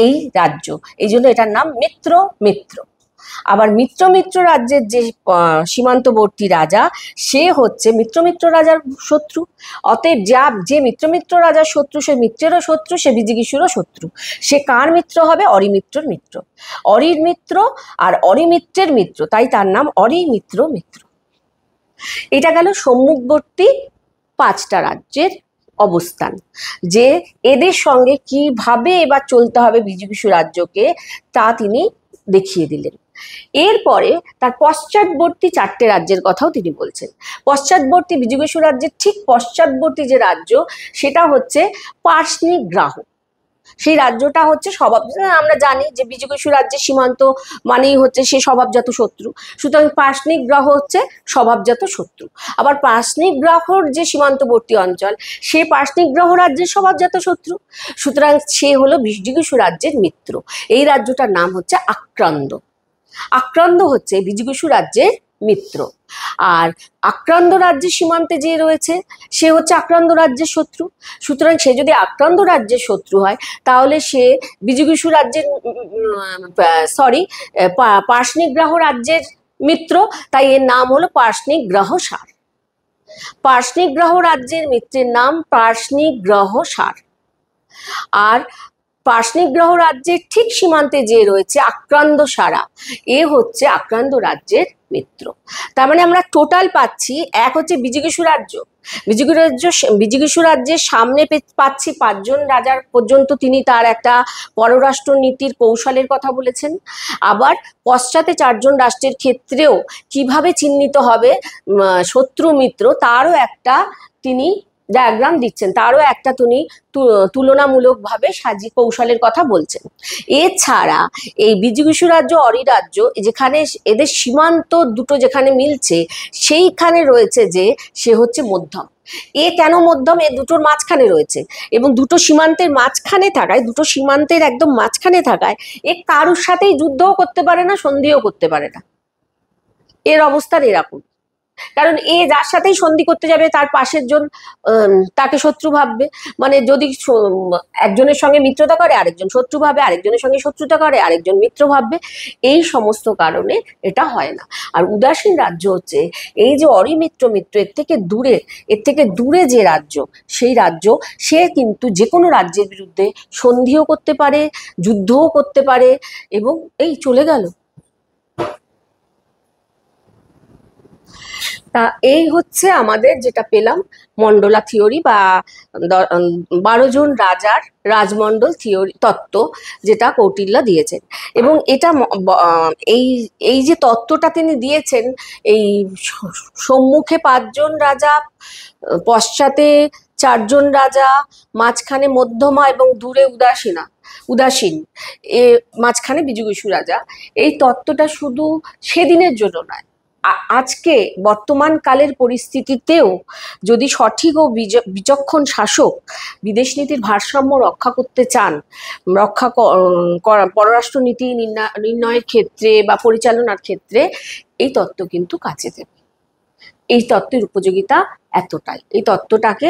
এই রাজ্য, এই জন্য এটার নাম মিত্র। আবার মিত্র রাজ্যের যে সীমান্তবর্তী রাজা, সে হচ্ছে মিত্র রাজার শত্রু। অতএব যে মিত্র রাজার শত্রু, সে মিত্রেরও শত্রু, সে বিজুগীষুরও শত্রু। সে কার মিত্র হবে? অরিমিত্রর মিত্র। অরির মিত্র আর অরিমিত্রের মিত্র, তাই তার নাম অরিমিত্র। এটা গেল সম্মুখবর্তী 5টা রাজ্যের অবস্থান, যে এদের সঙ্গে কিভাবে এবার চলতে হবে বিজুগীষু রাজ্যকে, তা তিনি দেখিয়ে দিলেন। এরপরে তার পশ্চাৎবর্তী 4টে রাজ্যের কথাও তিনি বলছেন। পশ্চাৎবর্তী বিজুগীষু রাজ্যের ঠিক পশ্চাৎবর্তী যে রাজ্য, সেটা হচ্ছে পার্শনিক গ্রাহ। সেই রাজ্যটা হচ্ছে আমরা জানি যে বিজুগীষু রাজ্যের সীমান্ত মানেই হচ্ছে সে স্বভাবজাত শত্রু, সুতরাং পার্শনিক গ্রাহ হচ্ছে স্বভাবজাত শত্রু। আবার পার্শনিক গ্রাহর যে সীমান্তবর্তী অঞ্চল, সে পার্শনিক গ্রাহ রাজ্যের স্বভাবজাত শত্রু, সুতরাং সে হলো বিজুগীষু রাজ্যের মিত্র। এই রাজ্যটার নাম হচ্ছে আক্রান্ত। আক্রান্ত হচ্ছে বিজিগীষু রাজ্যের মিত্র, আর আক্রান্ত রাজ্যের সীমান্তে যে রয়েছে সে হচ্ছে আক্রান্ত রাজ্যের শত্রু। সুতরাং সে যদি আক্রান্ত রাজ্যের শত্রু হয় তাহলে সে বিজিগীষু রাজ্যের পার্শনিগ্রাহ রাজ্যের মিত্র, তাই এর নাম হলো পার্শনিগ্রাহ সার। পার্শনিগ্রাহ রাজ্যের মিত্রের নাম পার্শনিগ্রাহ সার। আর পার্শনিগ্রাহ রাজ্যের ঠিক সীমান্তে যে রয়েছে আক্রান্ত সারা, এ হচ্ছে আক্রান্ত রাজ্যের মিত্র। তার মানে আমরা টোটাল পাচ্ছি, এক হচ্ছে বিজিগীষু রাজ্য, বিজিগীষু রাজ্যের সামনে পাচ্ছি 5 জন রাজার পর্যন্ত তিনি তার একটা পররাষ্ট্র নীতির কৌশলের কথা বলেছেন। আবার পশ্চাতে 4 জন রাষ্ট্রের ক্ষেত্রেও কিভাবে চিহ্নিত হবে শত্রু মিত্র তারও একটা তিনি ডায়াগ্রাম দিচ্ছেন, তারও একটা তিনি তুলনামূলকভাবে কৌশলের কথা বলছেন। এছাড়া এই বিজিগীষু রাজ্য অরি রাজ্য যেখানে এদের সীমান্ত দুটো যেখানে মিলছে সেইখানে রয়েছে যে সে হচ্ছে মধ্যম। এ কেন মধ্যম? এ দুটোর মাঝখানে রয়েছে এবং দুটো সীমান্তের মাঝখানে থাকায়, দুটো সীমান্তের একদম মাঝখানে থাকায় এ কারুর সাথেই যুদ্ধও করতে পারে না, সন্ধিও করতে পারে না। এর অবস্থান এরকম, কারণ এ যার সাথেই সন্ধি করতে যাবে তার পাশের জন তাকে শত্রু ভাববে। মানে যদি একজনের সঙ্গে মিত্রতা করে আরেকজন শত্রু ভাবে, আরেকজনের সঙ্গে শত্রুতা করে আরেকজন মিত্র ভাববে। এই সমস্ত কারণে এটা হয় না। আর উদাসীন রাজ্য হচ্ছে এই যে অরিমিত্র মিত্র এর থেকে দূরে যে রাজ্য, সেই রাজ্য সে কিন্তু যে কোনো রাজ্যের বিরুদ্ধে সন্ধিও করতে পারে, যুদ্ধও করতে পারে। এবং এই চলে গেল। তা এই হচ্ছে আমাদের যেটা পেলাম মন্ডলা থিওরি বা 12 জন রাজার রাজমণ্ডল থিওরি তত্ত্ব, যেটা কৌটিল্য দিয়েছেন। এবং এটা এই এই যে তত্ত্বটা তিনি দিয়েছেন, এই সম্মুখে 5 জন রাজা, পশ্চাতে 4 জন রাজা, মাঝখানে মধ্যমা এবং দূরে উদাসীন, মাঝখানে বিজিগীষু রাজা, এই তত্ত্বটা শুধু সেদিনের জন্য নয়, আজকে বর্তমান কালের পরিস্থিতিতেও যদি সঠিক ও বিচক্ষণ শাসক বিদেশ নীতির ভারসাম্য রক্ষা করতে চান, পররাষ্ট্র নীতি নির্ণয়ের ক্ষেত্রে বা পরিচালনার ক্ষেত্রে এই তত্ত্ব কিন্তু কাজে দেবে। এই তত্ত্বের উপযোগিতা এতটাই, এই তত্ত্বটাকে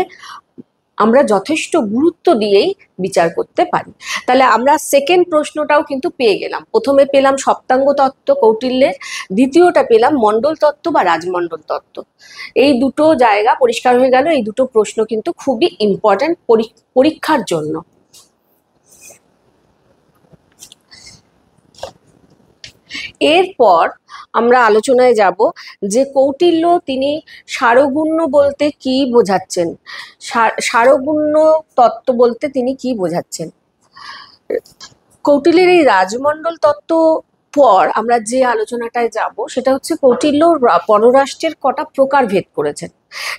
আমরা যথেষ্ট গুরুত্ব দিয়েই বিচার করতে পারি। তাহলে আমরা সেকেন্ড প্রশ্নটাও কিন্তু পেয়ে গেলাম। প্রথমে পেলাম সপ্তাঙ্গ তত্ত্ব কৌটিল্যের, দ্বিতীয়টা পেলাম মণ্ডল তত্ত্ব বা রাজমণ্ডল তত্ত্ব। এই দুটো জায়গা পরিষ্কার হয়ে গেল। এই দুটো প্রশ্ন কিন্তু খুবই ইম্পর্টেন্ট পরীক্ষার জন্য। এরপর আমরা আলোচনায় যাব যে কৌটিল্য তিনি সারগুণ্য বলতে কি বোঝাচ্ছেন, সারগুণ্য তত্ত্ব বলতে তিনি কি বোঝাচ্ছেন। কৌটিল্যের এই রাজমণ্ডল তত্ত্ব পর আমরা যে আলোচনাটায় যাব সেটা হচ্ছে কৌটিল্য পররাষ্ট্রের কটা প্রকার ভেদ করেছেন।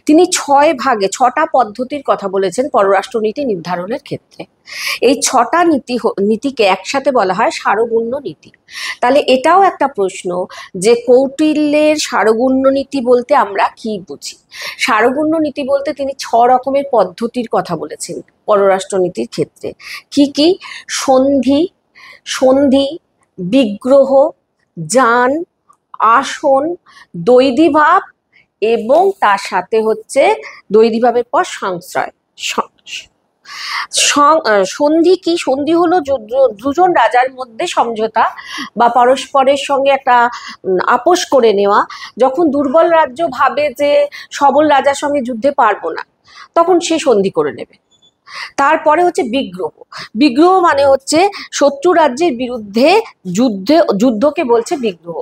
তিনি 6টা পদ্ধতির কথা বলেছেন পররাষ্ট্রনীতি নির্ধারণের ক্ষেত্রে। এই 6টা নীতিকে একসাথে বলা হয় সারগুণ্য নীতি। তাহলে এটাও একটা প্রশ্ন যে কৌটিল্যের সারগুণ্য নীতি বলতে আমরা কি বুঝি। সারগুণ্য নীতি বলতে তিনি 6 রকমের পদ্ধতির কথা বলেছেন পররাষ্ট্রনীতির ক্ষেত্রে। কি কি? সন্ধি, বিগ্রহ, যান, আসন, দ্বৈধীভাব এবং তার সাথে হচ্ছে দ্বৈধীভাবের পর সংশ্রয়। সন্ধি কি? সন্ধি হলো দুজন রাজার মধ্যে সমঝোতা বা পরস্পরের সঙ্গে একটা আপোষ করে নেওয়া। যখন দুর্বল রাজ্য ভাবে যে সবল রাজার সঙ্গে যুদ্ধে পারবো না, তখন সে সন্ধি করে নেবে। তারপরে হচ্ছে বিগ্রহ মানে হচ্ছে শত্রু রাজ্যের বিরুদ্ধে যুদ্ধকে বলছে বিগ্রহ।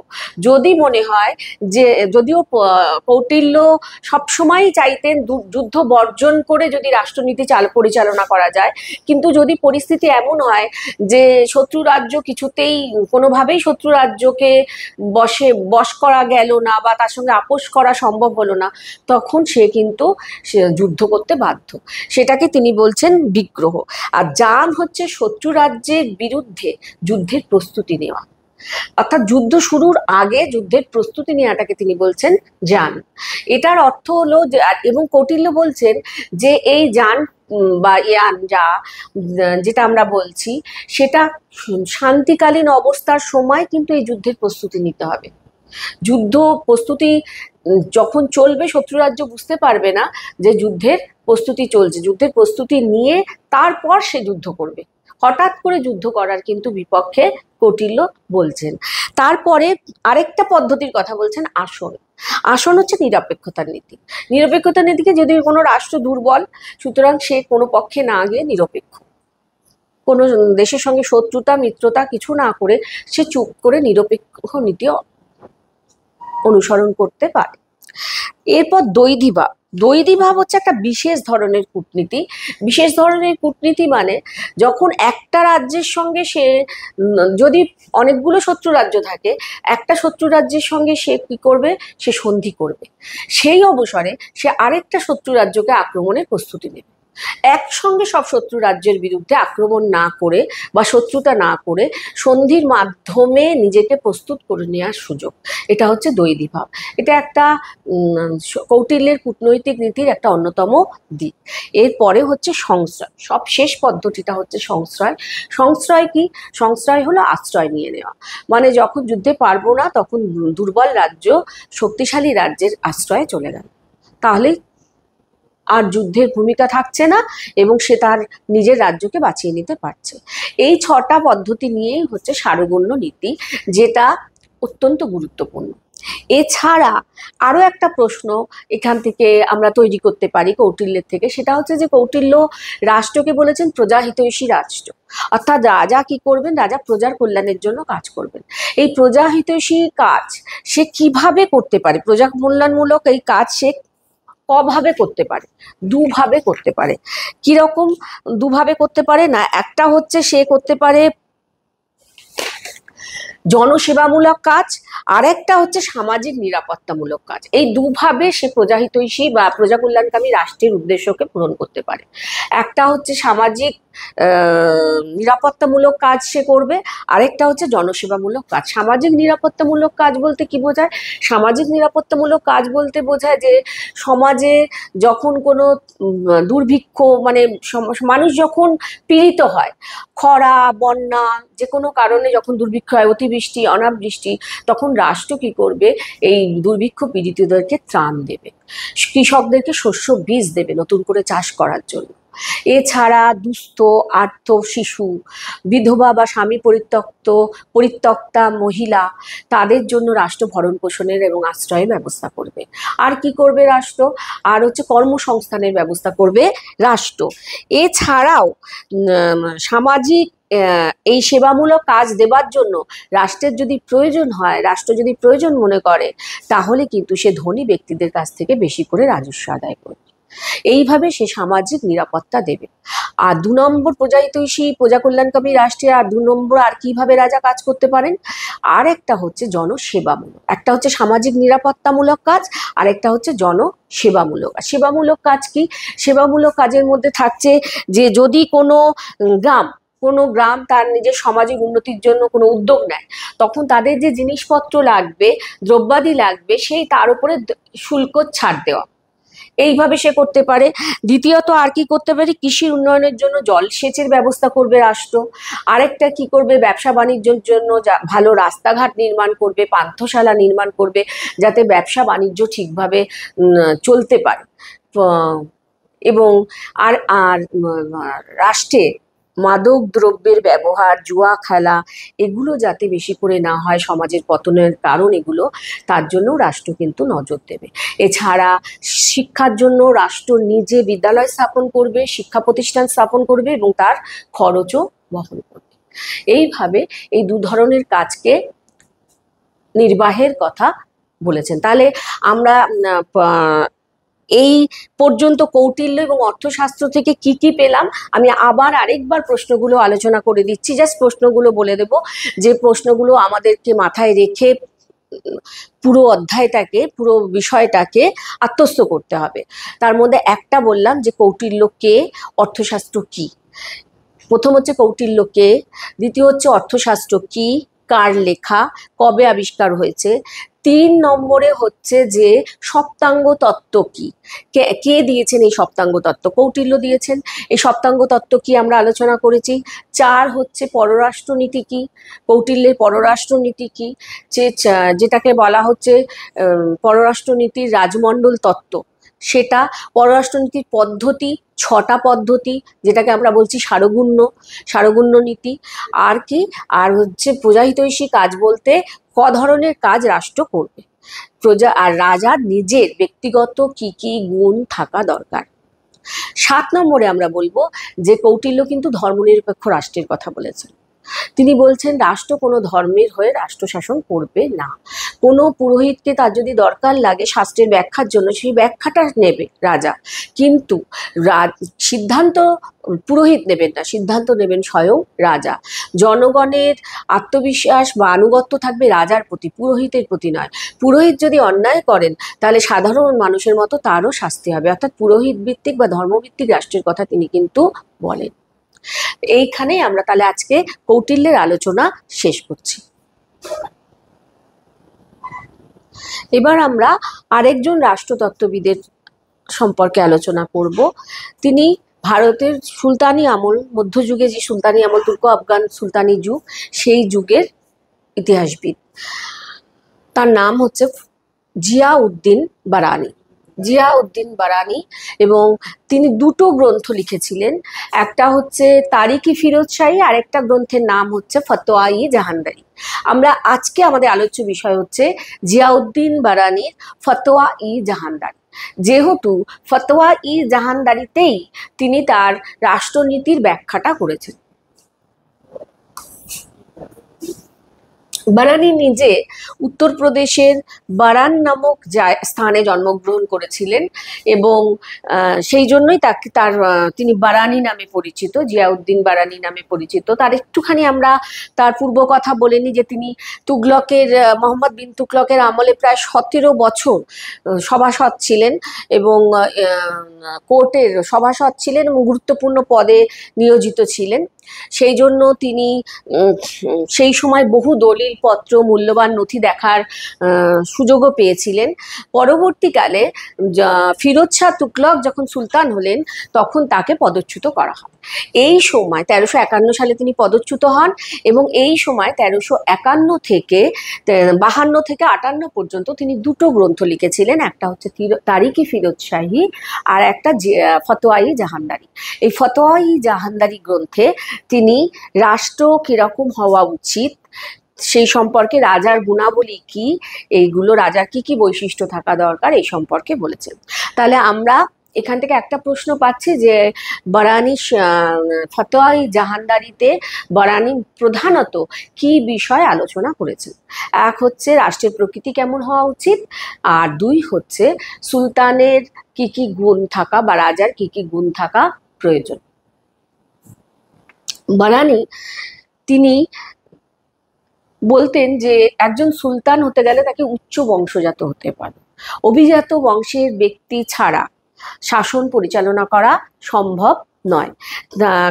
যদি মনে হয় যে, যদিও কৌটিল্য সবসময় চাইতেন যুদ্ধ বর্জন করে যদি রাষ্ট্রনীতি পরিচালনা করা যায়, কিন্তু যদি পরিস্থিতি এমন হয় যে শত্রু রাজ্য কিছুতেই কোনোভাবেই শত্রু রাজ্যকে বশ করা গেল না বা তার সঙ্গে আপোষ করা সম্ভব হলো না, তখন সে কিন্তু যুদ্ধ করতে বাধ্য। সেটাকে তিনি বলছেন বিগ্রহ। আর যান হচ্ছে শত্রু রাজ্যের বিরুদ্ধে যুদ্ধের প্রস্তুতি নেওয়া। অর্থাৎ যুদ্ধ শুরুর আগে যুদ্ধের প্রস্তুতি নেওয়াটাকে তিনি বলছেন যান। এটার অর্থ হলো যে, এবং কৌটিল্য বলছেন যে এই যান বা ইয়ান যেটা আমরা বলছি, সেটা শান্তিকালীন অবস্থার সময় কিন্তু এই যুদ্ধের প্রস্তুতি নিতে হবে। যুদ্ধ প্রস্তুতি যখন চলবে, শত্রু রাজ্য বুঝতে পারবে না যে যুদ্ধের প্রস্তুতি চলছে। যুদ্ধের প্রস্তুতি নিয়ে তারপর সে যুদ্ধ করবে। হঠাৎ করে যুদ্ধ করার কিন্তু বিপক্ষে কৌটিল্য বলছেন। তারপরে আরেকটা পদ্ধতির কথা বলছেন, আসন। আসন হচ্ছে নিরপেক্ষতার নীতি। নিরপেক্ষতার নীতিকে, যদি কোনো রাষ্ট্র দুর্বল, সুতরাং সে কোনো পক্ষে না গিয়ে নিরপেক্ষ, কোনো দেশের সঙ্গে শত্রুতা মিত্রতা কিছু না করে সে চুপ করে নিরপেক্ষ নীতি অনুসরণ করতে পারে। এরপর দ্বৈধীভাব। দ্বৈধীভাব হচ্ছে একটা বিশেষ ধরনের কূটনীতি। বিশেষ ধরনের কূটনীতি মানে যখন একটা রাজ্যের সঙ্গে সে, যদি অনেকগুলো শত্রু রাজ্য থাকে, একটা শত্রু রাজ্যের সঙ্গে সে কি করবে, সে সন্ধি করবে। সেই অবসরে সে আরেকটা শত্রু রাজ্যকে আক্রমণের প্রস্তুতি নেবে। একসঙ্গে সব শত্রু রাজ্যের বিরুদ্ধে আক্রমণ না করে বা শত্রুতা না করে সন্ধির মাধ্যমে নিজেকে প্রস্তুত করে নেওয়ার সুযোগ, এটা হচ্ছে দ্বৈধীভাব। এটা একটা কৌটিল্যের কূটনৈতিক নীতির একটা অন্যতম দিক। এরপরে হচ্ছে সংশ্রয়। সব শেষ পদ্ধতিটা হচ্ছে সংশ্রয়। সংশ্রয় কি? সংশ্রয় হলো আশ্রয় নিয়ে নেওয়া। মানে যখন যুদ্ধে পারবো না, তখন দুর্বল রাজ্য শক্তিশালী রাজ্যের আশ্রয়ে চলে গেল, তাহলেই আর যুদ্ধের ভূমিকা থাকছে না এবং সে তার নিজের রাজ্যকে বাঁচিয়ে নিতে পারছে। এই 6টা পদ্ধতি নিয়েই হচ্ছে সারগণ্য নীতি, যেটা অত্যন্ত গুরুত্বপূর্ণ। এছাড়া আরো একটা প্রশ্ন এখান থেকে আমরা তৈরি করতে পারি কৌটিল্যের থেকে, সেটা হচ্ছে যে কৌটিল্য রাষ্ট্রকে বলেছেন প্রজাহিতৈষী রাষ্ট্র। অর্থাৎ রাজা কি করবেন? রাজা প্রজার কল্যাণের জন্য কাজ করবেন। এই প্রজাহিতৈষী কাজ সে কিভাবে করতে পারে? প্রজা কল্যাণমূলক এই কাজ সে কভাবে করতে পারে? দুভাবে করতে পারে। কিরকম দুভাবে করতে পারে? না, একটা হচ্ছে সে করতে পারে জনসেবামূলক কাজ, আর একটা হচ্ছে সামাজিক নিরাপত্তামূলক কাজ। এই দুভাবে সে প্রজাহিতৈষী বা প্রজা কল্যাণকামী রাষ্ট্রের উদ্দেশ্যকে পূরণ করতে পারে। একটা হচ্ছে সামাজিক নিরাপত্তামূলক কাজ সে করবে, আরেকটা হচ্ছে জনসেবামূলক কাজ। সামাজিক নিরাপত্তামূলক কাজ বলতে কি বোঝায়? সামাজিক নিরাপত্তামূলক কাজ বলতে বোঝায় যে সমাজে যখন কোনো দুর্ভিক্ষ, মানে মানুষ যখন পীড়িত হয়, খরা বন্যা যে কোনো কারণে যখন দুর্ভিক্ষ হয়, অতিবৃষ্টি অনাবৃষ্টি, তখন রাষ্ট্র কি করবে? এই দুর্ভিক্ষ পীড়িতদেরকে ত্রাণ দেবে, কৃষকদেরকে শস্য বীজ দেবে নতুন করে চাষ করার জন্য। এছাড়া দুস্থ আর্ত শিশু, বিধবা বা স্বামী পরিত্যক্তা মহিলা, তাদের জন্য রাষ্ট্র ভরণ পোষণের এবং আশ্রয়ের ব্যবস্থা করবে। আর কি করবে রাষ্ট্র? আর হচ্ছে কর্মসংস্থানের ব্যবস্থা করবে রাষ্ট্র। এছাড়াও সামাজিক এই সেবামূলক কাজ দেবার জন্য রাষ্ট্রের যদি প্রয়োজন হয়, রাষ্ট্র যদি প্রয়োজন মনে করে, তাহলে কিন্তু সে ধনী ব্যক্তিদের কাছ থেকে বেশি করে রাজস্ব আদায় করবে। এইভাবে সে সামাজিক নিরাপত্তা দেবে। আর 2 নম্বর প্রজাহিতৈষী প্রজা কল্যাণকামী রাষ্ট্রে আর 2 নম্বর আর কিভাবে রাজা কাজ করতে পারেন? আর একটা হচ্ছে জনসেবামূলক, একটা হচ্ছে সামাজিক নিরাপত্তামূলক কাজ, আর একটা হচ্ছে জনসেবামূলক। আর সেবামূলক কাজ কি? সেবামূলক কাজের মধ্যে থাকছে যে যদি কোনো গ্রাম তার নিজের সামাজিক উন্নতির জন্য কোনো উদ্যোগ নেয়, তখন তাদের যে জিনিসপত্র লাগবে, দ্রব্যাদি লাগবে, সেই তার উপরে শুল্ক ছাড় দেওয়া। এইভাবে সে করতে পারে। দ্বিতীয়ত আর কি করতে পারি? কৃষির উন্নয়নের জন্য জলসেচের ব্যবস্থা করবে রাষ্ট্র। আরেকটা কি করবে? ব্যবসা বাণিজ্যের জন্য ভালো রাস্তাঘাট নির্মাণ করবে, পান্থশালা নির্মাণ করবে, যাতে ব্যবসা বাণিজ্য ঠিকভাবে চলতে পারে। এবং আর আর রাষ্ট্রে মাদক দ্রব্যের ব্যবহার, জুয়া খেলা, এগুলো যাতে বেশি করে না হয়, সমাজের পতনের কারণ এগুলো, তার জন্য রাষ্ট্র কিন্তু নজর দেবে। এছাড়া শিক্ষার জন্য রাষ্ট্র নিজে বিদ্যালয় স্থাপন করবে, শিক্ষা প্রতিষ্ঠান স্থাপন করবে এবং তার খরচও বহন করবে। এইভাবে এই 2 ধরনের কাজকে নির্বাহের কথা বলেছেন। তাহলে আমরা এই পর্যন্ত কৌটিল্য এবং অর্থশাস্ত্র থেকে কি কি পেলাম, আমি আবার আরেকবার প্রশ্নগুলো আলোচনা করে দিচ্ছি। জাস্ট প্রশ্নগুলো বলে দেব, যে প্রশ্নগুলো আমাদেরকে মাথায় রেখে পুরো অধ্যায়টাকে, পুরো বিষয়টাকে আত্মস্থ করতে হবে। তার মধ্যে একটা বললাম যে কৌটিল্য কে, অর্থশাস্ত্র কি। প্রথম হচ্ছে কৌটিল্য কে, দ্বিতীয় হচ্ছে অর্থশাস্ত্র কি, কার লেখা, কবে আবিষ্কার হয়েছে। 3 নম্বরে হচ্ছে যে সপ্তাঙ্গ তত্ত্ব কি, কে দিয়েছেন এই সপ্তাঙ্গ তত্ত্ব? কৌটিল্য দিয়েছেন। এই সপ্তাঙ্গ তত্ত্ব কি আমরা আলোচনা করেছি। 4 হচ্ছে পররাষ্ট্রনীতি কি, কৌটিল্যের পররাষ্ট্রনীতি কি, যেটাকে বলা হচ্ছে পররাষ্ট্রনীতির রাজমণ্ডল তত্ত্ব, সেটা। পররাষ্ট্রনীতির পদ্ধতি, 6টা পদ্ধতি, যেটাকে আমরা বলছি সারগুণ্য নীতি। আর কি, আর হচ্ছে প্রজাহিতৈষী কাজ বলতে ধরনের কাজ রাষ্ট্র করবে, প্রজা আর রাজার নিজের ব্যক্তিগত কি কি গুণ থাকা দরকার। 7 নম্বরে আমরা বলবো যে কৌটিল্য কিন্তু ধর্মনিরপেক্ষ রাষ্ট্রের কথা বলেছেন। তিনি বলছেন রাষ্ট্র কোনো ধর্মের হয়ে রাষ্ট্র শাসন করবে না। কোনো পুরোহিতকে তার যদি দরকার লাগে শাস্ত্রের ব্যাখ্যার জন্য, সেই ব্যাখ্যাটা নেবে রাজা, কিন্তু সিদ্ধান্ত পুরোহিত নেবেন না, সিদ্ধান্ত নেবেন স্বয়ং রাজা। জনগণের আত্মবিশ্বাস বা আনুগত্য থাকবে রাজার প্রতি, পুরোহিতের প্রতি নয়। পুরোহিত যদি অন্যায় করেন তাহলে সাধারণ মানুষের মতো তারও শাস্তি হবে। অর্থাৎ পুরোহিত ভিত্তিক বা ধর্মভিত্তিক রাষ্ট্রের কথা তিনি কিন্তু বলেন। এইখানেই আমরা তাহলে আজকে কৌটিল্যের আলোচনা শেষ করছি। এবার আমরা আরেকজন রাষ্ট্রতত্ত্ববিদের সম্পর্কে আলোচনা করব। তিনি ভারতের সুলতানি আমল, মধ্যযুগে যে সুলতানি আমল, তুর্ক আফগান সুলতানি যুগ, সেই যুগের ইতিহাসবিদ। তার নাম হচ্ছে জিয়াউদ্দিন বারানি। জিয়াউদ্দিন বারানি, এবং তিনি 2টো গ্রন্থ লিখেছিলেন। একটা হচ্ছে তারিকি ফিরোজ শাহী, আর একটা গ্রন্থের নাম হচ্ছে ফতোয়া-ই জাহানদারি। আমরা আজকে আমাদের আলোচ্য বিষয় হচ্ছে জিয়াউদ্দিন বারানির ফতোয়া-ই জাহানদারি। যেহেতু ফতোয়া-ই জাহানদারিতেই তিনি তার রাষ্ট্রনীতির ব্যাখ্যাটা করেছেন। বারানি নিজে উত্তরপ্রদেশের বারান নামক স্থানে জন্মগ্রহণ করেছিলেন, এবং সেই জন্যই তিনি বারানি নামে পরিচিত, জিয়াউদ্দিন বারানি নামে পরিচিত। তার একটুখানি আমরা তার পূর্ব কথা বলে নিই যে তিনি মোহাম্মদ বিন তুগলকের আমলে প্রায় 17 বছর সভাসদ ছিলেন, এবং কোর্টের সভাসদ ছিলেন এবং গুরুত্বপূর্ণ পদে নিয়োজিত ছিলেন। সেই জন্য তিনি সেই সময় বহু দলিলপত্র, মূল্যবান নথি দেখার সুযোগও পেয়েছিলেন। পরবর্তীকালে ফিরোজ শাহ তুগলক যখন সুলতান হলেন তখন তাকে পদচ্যুত করা হয়। এই সময় 1351 সালে তিনি পদচ্যুত হন, এবং এই সময় 1351 থেকে 52 থেকে 58 পর্যন্ত তিনি 2টো গ্রন্থ লিখেছিলেন। একটা হচ্ছে তারিকি ফিরোজ শাহী, আর একটা ফতোয়া-ই জাহানদারি। এই ফতোয়া-ই জাহানদারি গ্রন্থে তিনি রাষ্ট্র কিরকম হওয়া উচিত সেই সম্পর্কে, রাজার গুণাবলী কি, এইগুলো রাজার কি কি বৈশিষ্ট্য থাকা দরকার, এই সম্পর্কে বলেছেন। তাহলে আমরা এখান থেকে একটা প্রশ্ন পাচ্ছি যে বারানি ফতোয়া-ই জাহানদারিতে বারানি প্রধানত কি বিষয় আলোচনা করেছেন। 1 হচ্ছে রাষ্ট্রের প্রকৃতি কেমন হওয়া উচিত, আর 2 হচ্ছে সুলতানের কি কি গুণ থাকা বা রাজার কি কি গুণ থাকা প্রয়োজন। বারানি তিনি বলতেন যে একজন সুলতান হতে গেলে তাকে উচ্চ বংশজাত হতে পারে। অভিজাত বংশের ব্যক্তি ছাড়া শাসন পরিচালনা করা সম্ভব নয়,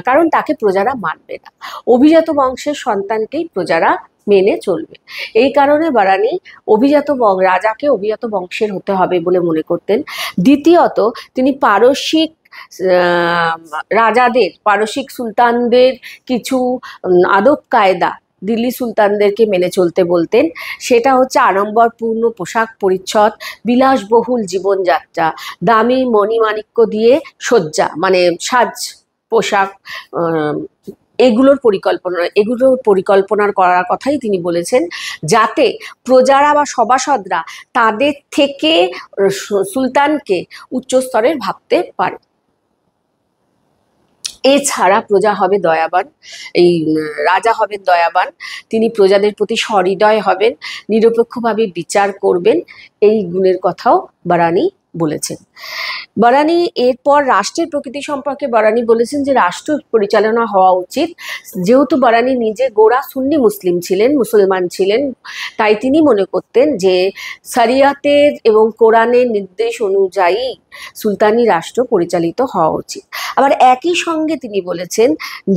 কারণ তাকে প্রজারা মানবে না। অভিজাত বংশের সন্তানকেই প্রজারা মেনে চলবে। এই কারণে বারানি রাজাকে অভিজাত বংশের হতে হবে বলে মনে করতেন। দ্বিতীয়ত, তিনি পারসিক পারসিক সুলতানদের কিছু আদব কায়দা দিল্লি সুলতানদেরকে মেনে চলতে বলতেন। সেটা হচ্ছে আড়ম্বরপূর্ণ পোশাক পরিচ্ছদ, বিলাসবহুল জীবনযাত্রা, দামি মণিমাণিক্য দিয়ে সজ্জা, মানে সাজ পোশাক, এগুলোর পরিকল্পনার করার কথাই তিনি বলেছেন, যাতে প্রজারা বা সভাসদরা তাদের থেকে সুলতানকে উচ্চ স্তরের ভাবতে পারে। এছাড়া প্রজা হবে দয়াবান, রাজা হবেন দয়াবান, তিনি প্রজাদের প্রতি সহৃদয় হবেন, নিরপেক্ষভাবে বিচার করবেন, এই গুণের কথাও বারানি বলেছেন। বারানি এরপর রাষ্ট্রের প্রকৃতি সম্পর্কে বারানি বলেছেন যে রাষ্ট্র পরিচালনা হওয়া উচিত, যেহেতু বারানি নিজে গোঁড়া সুন্নি মুসলমান ছিলেন, তাই তিনি মনে করতেন যে শরিয়াতের এবং কোরআনের নির্দেশ অনুযায়ী সুলতানি রাষ্ট্র পরিচালিত হওয়া উচিত। আবার একই সঙ্গে তিনি বলেছেন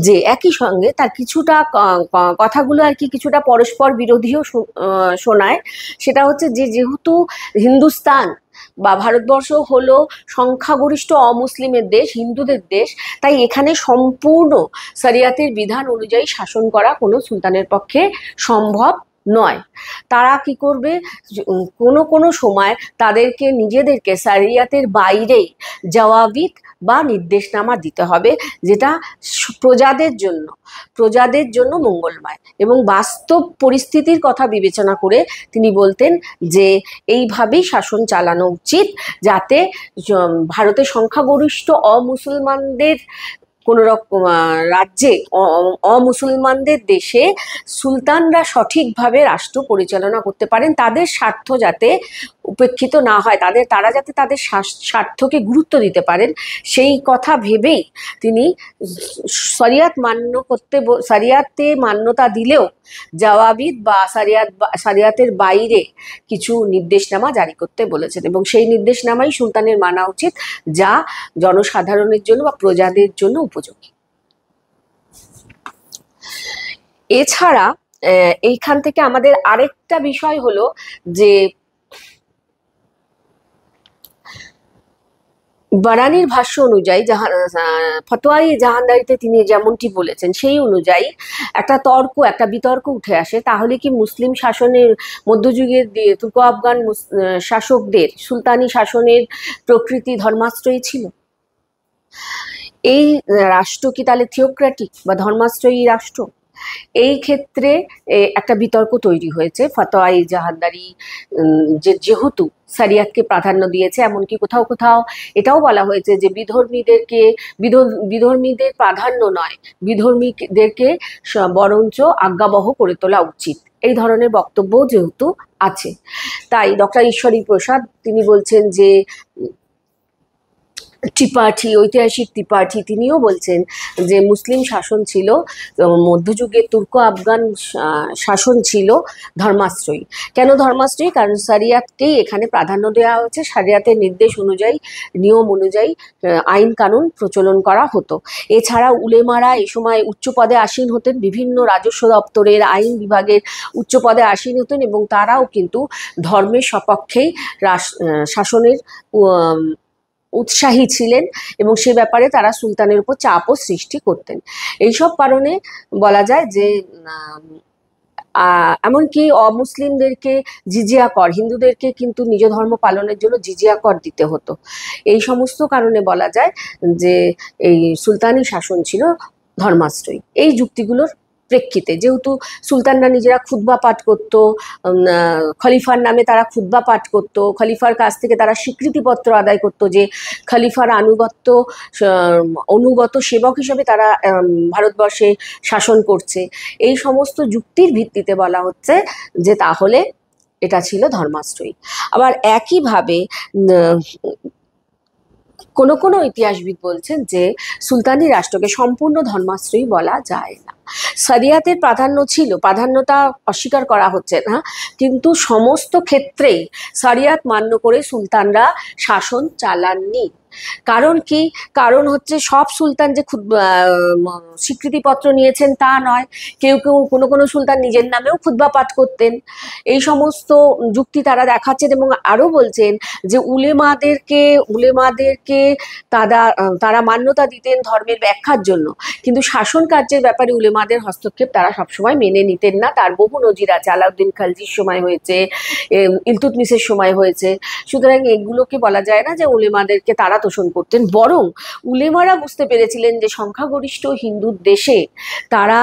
যে একই সঙ্গে তার কিছুটা কথাগুলো আর কি কিছুটা পরস্পর বিরোধীও শোনায়। সেটা হচ্ছে যে যেহেতু হিন্দুস্তান বা ভারতবর্ষ হলো সংখ্যাগরিষ্ঠ অমুসলিমের দেশ, হিন্দুদের দেশ, তাই এখানে সম্পূর্ণ শরিয়াতের বিধান অনুযায়ী শাসন করা কোনো সুলতানের পক্ষে সম্ভব নয়। তারা কি করবে, কোনো কোনো সময় তাদেরকে নিজেদেরকে শরিয়াতের বাইরে জওয়াবিত বা নির্দেশনামা দিতে হবে, যেটা প্রজাদের জন্য মঙ্গলময়। এবং বাস্তব পরিস্থিতির কথা বিবেচনা করে তিনি বলতেন যে এইভাবেই শাসন চালানো উচিত, যাতে ভারতের সংখ্যাগরিষ্ঠ অমুসলমানদের কোনো রকম রাজ্যে অমুসলমানদের দেশে সুলতানরা সঠিকভাবে রাষ্ট্র পরিচালনা করতে পারেন, তাদের স্বার্থ যাতে উপেক্ষিত না হয়, তারা যাতে তাদের স্বার্থকে গুরুত্ব দিতে পারেন, সেই কথা ভেবেই তিনি শরিয়াতে মান্যতা দিলেও জওয়াবিদ বা শরিয়াতের বাইরে কিছু নির্দেশনামা জারি করতে বলেছেন, এবং সেই নির্দেশনামাই সুলতানের মানা উচিত, যা জনসাধারণের জন্য বা প্রজাদের জন্য উপযোগী। এছাড়া এইখান থেকে আমাদের আরেকটা বিষয় হলো যে বারানির ভাষ্য অনুযায়ী ফতোয়ায়ে জাহানদারিতে তিনি যেমনটি বলেছেন সেই অনুযায়ী একটা বিতর্ক উঠে আসে, তাহলে কি মুসলিম শাসনের মধ্যযুগের তুর্ক আফগান শাসকদের সুলতানি শাসনের প্রকৃতি ধর্মাশ্রয়ী ছিল? এই রাষ্ট্র কি তাহলে থিওক্রেটিক বা ধর্মাশ্রয়ী রাষ্ট্র? এই ক্ষেত্রে একটা বিতর্ক তৈরি হয়েছে। ফতোয়ায়ে জাহানদারি যেহেতু শরিয়াতকে প্রাধান্য দিয়েছে, এমনকি কোথাও কোথাও এটাও বলা হয়েছে যে বিধর্মীদের প্রাধান্য নয়, বিধর্মীদেরকে বরঞ্চ আজ্ঞাবহ করে তোলা উচিত, এই ধরনের বক্তব্যও যেহেতু আছে। তাই ডক্টর ঈশ্বরী প্রসাদ তিনি বলছেন যে ঐতিহাসিক ত্রিপাঠী তিনিও বলছেন যে মুসলিম শাসন ছিল, মধ্যযুগের তুর্ক আফগান শাসন ছিল ধর্মাশ্রয়ী। কেন ধর্মাশ্রয়ী? কারণ শরিয়াতকেই এখানে প্রাধান্য দেওয়া হয়েছে, শরিয়াতের নির্দেশ অনুযায়ী, নিয়ম অনুযায়ী আইন কানুন প্রচলন করা হতো। এছাড়া উলেমারা এ সময় উচ্চ পদে আসীন হতেন, বিভিন্ন রাজস্ব দপ্তরের আইন বিভাগের উচ্চ পদে আসীন হতেন, এবং তারাও কিন্তু ধর্মের সপক্ষেই শাসনের উৎসাহী ছিলেন, এবং সে ব্যাপারে তারা সুলতানের উপর চাপও সৃষ্টি করতেন। এইসব কারণে বলা যায় যে এমনকি অমুসলিমদেরকে জিজিয়া কর, হিন্দুদেরকে কিন্তু নিজ ধর্ম পালনের জন্য জিজিয়া কর দিতে হতো। এই সমস্ত কারণে বলা যায় যে এই সুলতানি শাসন ছিল ধর্মাশ্রয়ী। এই যুক্তিগুলোর প্রেক্ষিতে যেহেতু সুলতানরা নিজেরা খুতবা পাঠ করত, খলিফার নামে তারা খুতবা পাঠ করত, খলিফার কাছ থেকে তারা স্বীকৃতিপত্র আদায় করত যে খলিফার অনুগত সেবক হিসেবে তারা ভারতবর্ষে শাসন করছে, এই সমস্ত যুক্তির ভিত্তিতে বলা হচ্ছে যে তাহলে এটা ছিল ধর্মাশ্রয়ী। আবার একইভাবে কোনো কোনো ইতিহাসবিদ বলছেন যে সুলতানি রাষ্ট্রকে সম্পূর্ণ ধর্মাশ্রয়ী বলা যায় না। শরিয়াতের প্রাধান্যতা অস্বীকার করা হচ্ছে না, কিন্তু সমস্ত ক্ষেত্রেই শরিয়াত মান্য করে সুলতানরা শাসন চালাননি। কারণ কি? কারণ হচ্ছে সব সুলতান যে স্বীকৃতিপত্র নিয়েছেন তা নয়, কেউ কোনো কোনো সুলতান নিজের নামেও খুতবা পাঠ করতেন। এই সমস্ত যুক্তি তারা দেখাচ্ছেন, এবং আরও বলছেন যে উলেমাদেরকে তারা মান্যতা দিতেন ধর্মের ব্যাখ্যার জন্য, কিন্তু শাসন কার্যের ব্যাপারে উলেমাদের হস্তক্ষেপ তারা সবসময় মেনে নিতেন না। তার বহু নজির আছে, আলাউদ্দিন খালজির সময় হয়েছে, ইলতুৎমিশের সময় হয়েছে। সুতরাং এগুলোকে বলা যায় না যে উলেমাদেরকে তারা তোষণ করতেন, বরং উলেমারা বুঝতে পেরেছিলেন যে সংখ্যাগরিষ্ঠ হিন্দুর দেশে তারা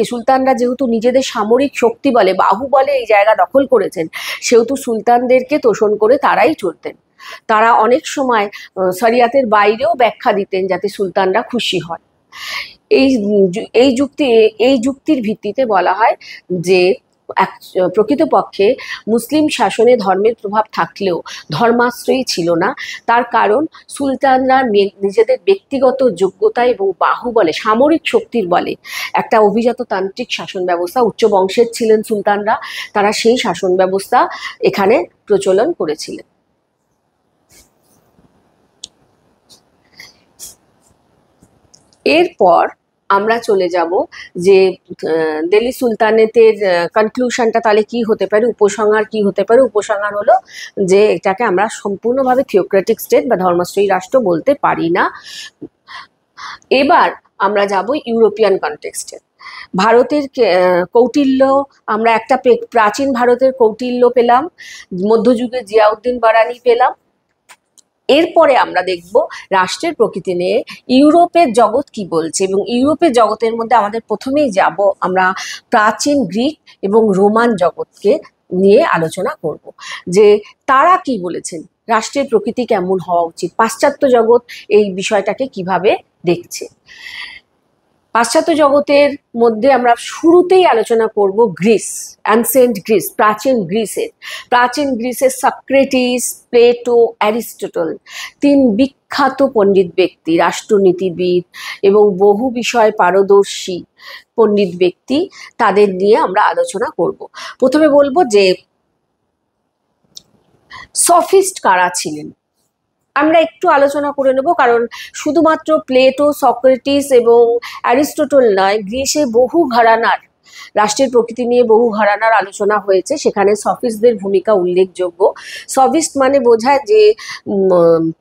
সুলতানরা যেহেতু নিজেদের সামরিক শক্তি বলে, বাহুবলে এই জায়গা দখল করেছেন, সেহেতু সুলতানদেরকে তোষণ করে তারাই চলতেন। তারা অনেক সময় শরিয়াতের বাইরেও ব্যাখ্যা দিতেন যাতে সুলতানরা খুশি হয়। এই যুক্তির ভিত্তিতে বলা হয় যে প্রকৃতপক্ষে মুসলিম শাসনে ধর্মের প্রভাব থাকলেও ধর্মাশ্রয়ী ছিল না। তার কারণ সুলতানরা নিজেদের ব্যক্তিগত যোগ্যতা এবং বাহুবলে, সামরিক শক্তির বলে একটা অভিজাততান্ত্রিক শাসন ব্যবস্থা, উচ্চ বংশের ছিলেন সুলতানরা, তারা সেই শাসন ব্যবস্থা এখানে প্রচলন করেছিলেন। এরপর আমরা চলে যাব যে দিল্লি সুলতানেতের কনক্লুশনটা তাহলে কি হতে পারে, উপসংহার কি হতে পারে। উপসংহার হলো যে এটাকে আমরা সম্পূর্ণভাবে থিওক্রেটিক স্টেট বা ধর্মাশ্রয়ী রাষ্ট্র বলতে পারি না। এবার আমরা যাব ইউরোপিয়ান কনটেক্সটে। ভারতের কৌটিল্য, আমরা একটা প্রাচীন ভারতের কৌটিল্য পেলাম, মধ্যযুগে জিয়াউদ্দিন বারানি পেলাম। এরপরে আমরা দেখব রাষ্ট্রের প্রকৃতি নিয়ে ইউরোপের জগৎ কি বলছে, এবং ইউরোপের জগতের মধ্যে আমাদের প্রথমেই যাব আমরা প্রাচীন গ্রিক এবং রোমান জগৎকে নিয়ে আলোচনা করব যে তারা কি বলেছেন, রাষ্ট্রের প্রকৃতি কেমন হওয়া উচিত, পাশ্চাত্য জগৎ এই বিষয়টাকে কিভাবে দেখছে। পাশ্চাত্য জগতের মধ্যে আমরা শুরুতেই আলোচনা করব গ্রিস, অ্যানসেন্ট গ্রিস, প্রাচীন গ্রিসের সক্রেটিস, প্লেটো, অ্যারিস্টটল, তিন বিখ্যাত পণ্ডিত ব্যক্তি, রাষ্ট্রনীতিবিদ এবং বহু বিষয় পারদর্শী পণ্ডিত ব্যক্তি, তাদের নিয়ে আমরা আলোচনা করব। প্রথমে বলবো যে সফিস্ট কারা ছিলেন, আমরা একটু আলোচনা করে নেব, কারণ শুধুমাত্র প্লেটো, সক্রেটিস এবং অ্যারিস্টটল নয়, গ্রিসে বহু ঘরানার, রাষ্ট্রের প্রকৃতি নিয়ে বহু ঘরানার আলোচনা হয়েছে, সেখানে সফিস্টদের ভূমিকা উল্লেখযোগ্য। সফিস্ট মানে বোঝায় যে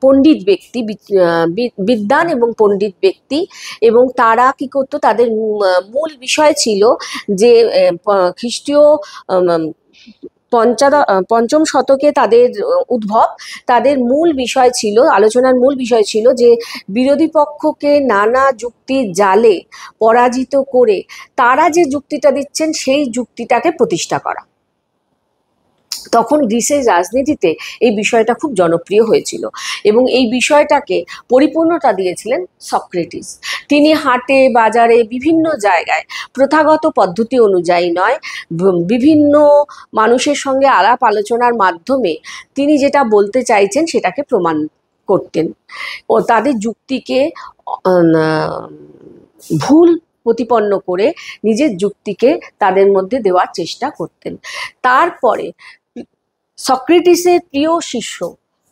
পণ্ডিত ব্যক্তি, বিদ্বান এবং পণ্ডিত ব্যক্তি, এবং তারা কি করতো, তাদের মূল বিষয় ছিল যে খ্রিস্টীয় পঞ্চম শতকে তাদের উদ্ভব। তাদের মূল বিষয় ছিল, আলোচনার মূল বিষয় ছিল যে বিরোধী পক্ষকে নানা যুক্তির জালে পরাজিত করে তারা যে যুক্তিটা দিচ্ছেন সেই যুক্তিটাকে প্রতিষ্ঠা করা। তখন গ্রিসের রাজনীতিতে এই বিষয়টা খুব জনপ্রিয় হয়েছিল এবং এই বিষয়টাকে পরিপূর্ণতা দিয়েছিলেন সক্রেটিস। তিনি হাটে বাজারে বিভিন্ন জায়গায় প্রথাগত পদ্ধতি অনুযায়ী নয়, বিভিন্ন মানুষের সঙ্গে আলাপ আলোচনার মাধ্যমে তিনি যেটা বলতে চাইছেন সেটাকে প্রমাণ করতেন ও তাদের যুক্তিকে ভুল প্রতিপন্ন করে নিজের যুক্তিকে তাদের মধ্যে দেওয়ার চেষ্টা করতেন। তারপরে সক্রেটিসের প্রিয় শিষ্য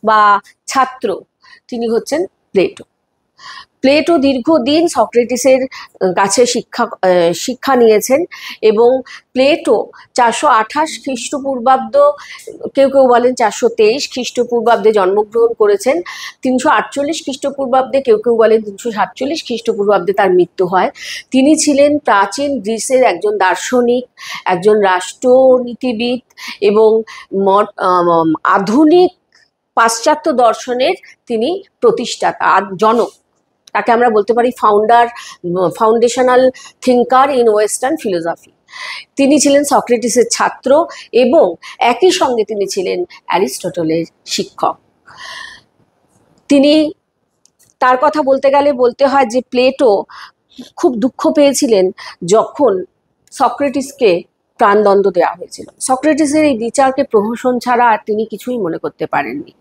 বা ছাত্র তিনি হচ্ছেন প্লেটো। প্লেটো দীর্ঘদিন সক্রেটিসের কাছে শিক্ষা নিয়েছেন এবং প্লেটো 428 খ্রিস্টপূর্বাব্দ, কেউ কেউ বলেন 423 খ্রিস্টপূর্বাব্দে জন্মগ্রহণ করেছেন। 348 খ্রিস্টপূর্বাব্দে, কেউ কেউ বলেন 347 খ্রিস্টপূর্বাব্দে তার মৃত্যু হয়। তিনি ছিলেন প্রাচীন গ্রিসের একজন দার্শনিক, একজন রাষ্ট্রনীতিবিদ এবং আধুনিক পাশ্চাত্য দর্শনের তিনি প্রতিষ্ঠাতা, জনক। তাকে আমরা বলতে পারি foundational thinker in western philosophy. তিনি ছিলেন সক্রেটিসের ছাত্র এবং একই সঙ্গে তিনি ছিলেন অ্যারিস্টটলের শিক্ষক। তার কথা বলতে গেলে বলতে হয় যে প্লেটো খুব দুঃখ পেয়েছিলেন যখন সক্রেটিসকে প্রাণদণ্ড দেওয়া হয়েছিল। সক্রেটিসের এই বিচারকে প্রহসন ছাড়া আর তিনি কিছুই মনে করতে পারেননি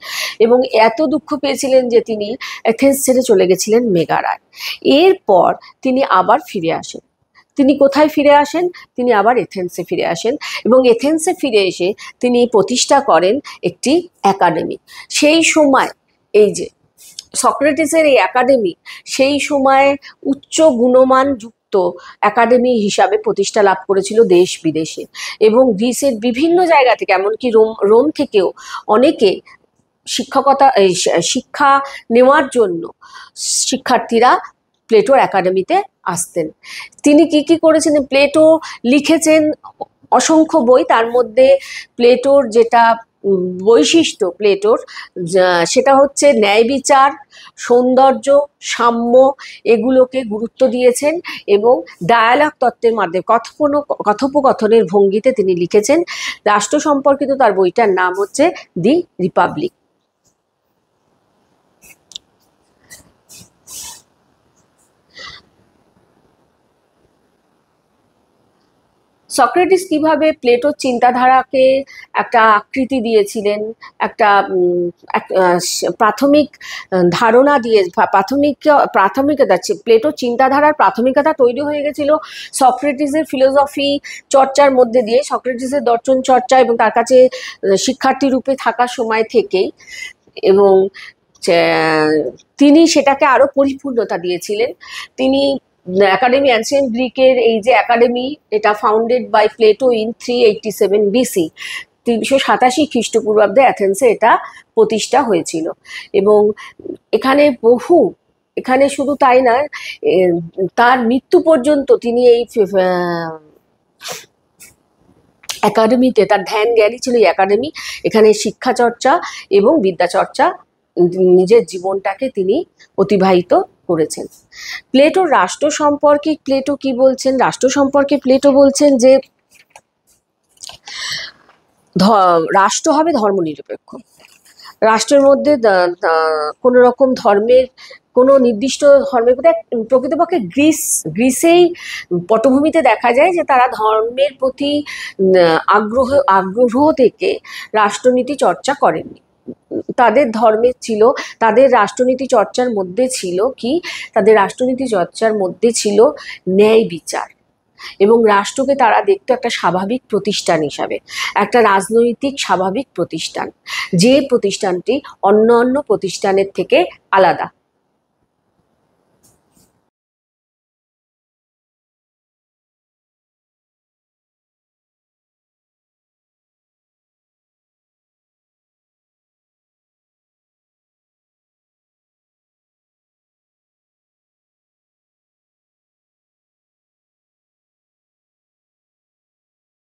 এবং এত দুঃখ পেয়েছিলেন যে তিনি এথেন্স ছেড়ে চলে গেছিলেন মেগারায়। এরপর তিনি আবার ফিরে আসেন। তিনি কোথায় ফিরে আসেন? তিনি আবার এথেন্সে ফিরে আসেন এবং এথেন্সে ফিরে এসে তিনি প্রতিষ্ঠা করেন একটি একাডেমি। সেই সময় এই যে সক্রেটিসের এই একাডেমি সেই সময় উচ্চ গুণমান যুক্ত একাডেমি হিসাবে প্রতিষ্ঠা লাভ করেছিল দেশ বিদেশে এবং গ্রিসের বিভিন্ন জায়গা থেকে, এমনকি রোম থেকেও অনেকে শিক্ষা নেওয়ার জন্য শিক্ষার্থীরা প্লেটোর একাডেমিতে আসতেন। তিনি কি কি করেছেন? প্লেটো লিখেছেন অসংখ্য বই, তার মধ্যে প্লেটোর যেটা বৈশিষ্ট্য প্লেটোর সেটা হচ্ছে ন্যায় বিচার, সৌন্দর্য, সাম্য, এগুলোকে গুরুত্ব দিয়েছেন এবং ডায়ালগ তত্ত্বের মাধ্যমে কথোপকথনের ভঙ্গিতে তিনি লিখেছেন। রাষ্ট্র সম্পর্কিত তার বইটার নাম হচ্ছে দি রিপাবলিক। সক্রেটিস কিভাবে প্লেটোর চিন্তাধারাকে একটা আকৃতি দিয়েছিলেন, একটা প্রাথমিক ধারণা দিয়ে প্রাথমিকতা, প্লেটোর চিন্তাধারার প্রাথমিকতা তৈরি হয়ে গেছিল সক্রেটিসের ফিলোসফি চর্চার মধ্যে দিয়ে, সক্রেটিসের দর্শন চর্চা এবং তার কাছে শিক্ষার্থী রূপে থাকার সময় থেকেই, এবং তিনি সেটাকে আরো পরিপূর্ণতা দিয়েছিলেন। তিনি একাডেমি, অ্যানসিয়েন্ট গ্রিকের এই যে একাডেমি, এটা founded by Plato in 387 BC, 387 খ্রিস্টপূর্বাব্দে অ্যাথেন্সে এটা প্রতিষ্ঠা হয়েছিল। এবং এখানে এখানে শুধু তাই না, তার মৃত্যু পর্যন্ত তিনি এই একাডেমিতে, তার ধ্যান জ্ঞানই ছিল এই একাডেমি। এখানে শিক্ষা চর্চা এবং বিদ্যা চর্চা, নিজের জীবনটাকে তিনি অতিবাহিত করেছেন। প্লেটোর রাষ্ট্র সম্পর্কে প্লেটো কি বলছেন? রাষ্ট্র সম্পর্কে প্লেটো বলছেন যে রাষ্ট্র হবে ধর্মনিরপেক্ষ। রাষ্ট্রের মধ্যে কোনো রকম ধর্মের, কোনো নির্দিষ্ট ধর্মের প্রতি, প্রকৃতপক্ষে গ্রিসেই পটভূমিতে দেখা যায় যে তারা ধর্মের প্রতি আগ্রহ থেকে রাষ্ট্রনীতি চর্চা করেননি। তাদের ধর্মের ছিল, তাদের রাষ্ট্রনীতি চর্চার মধ্যে ছিল কি, তাদের রাষ্ট্রনীতি চর্চার মধ্যে ছিল ন্যায় বিচার, এবং রাষ্ট্রকে তারা দেখতো একটা স্বাভাবিক প্রতিষ্ঠান হিসাবে, একটা রাজনৈতিক স্বাভাবিক প্রতিষ্ঠান, যে প্রতিষ্ঠানটি অন্য প্রতিষ্ঠানের থেকে আলাদা।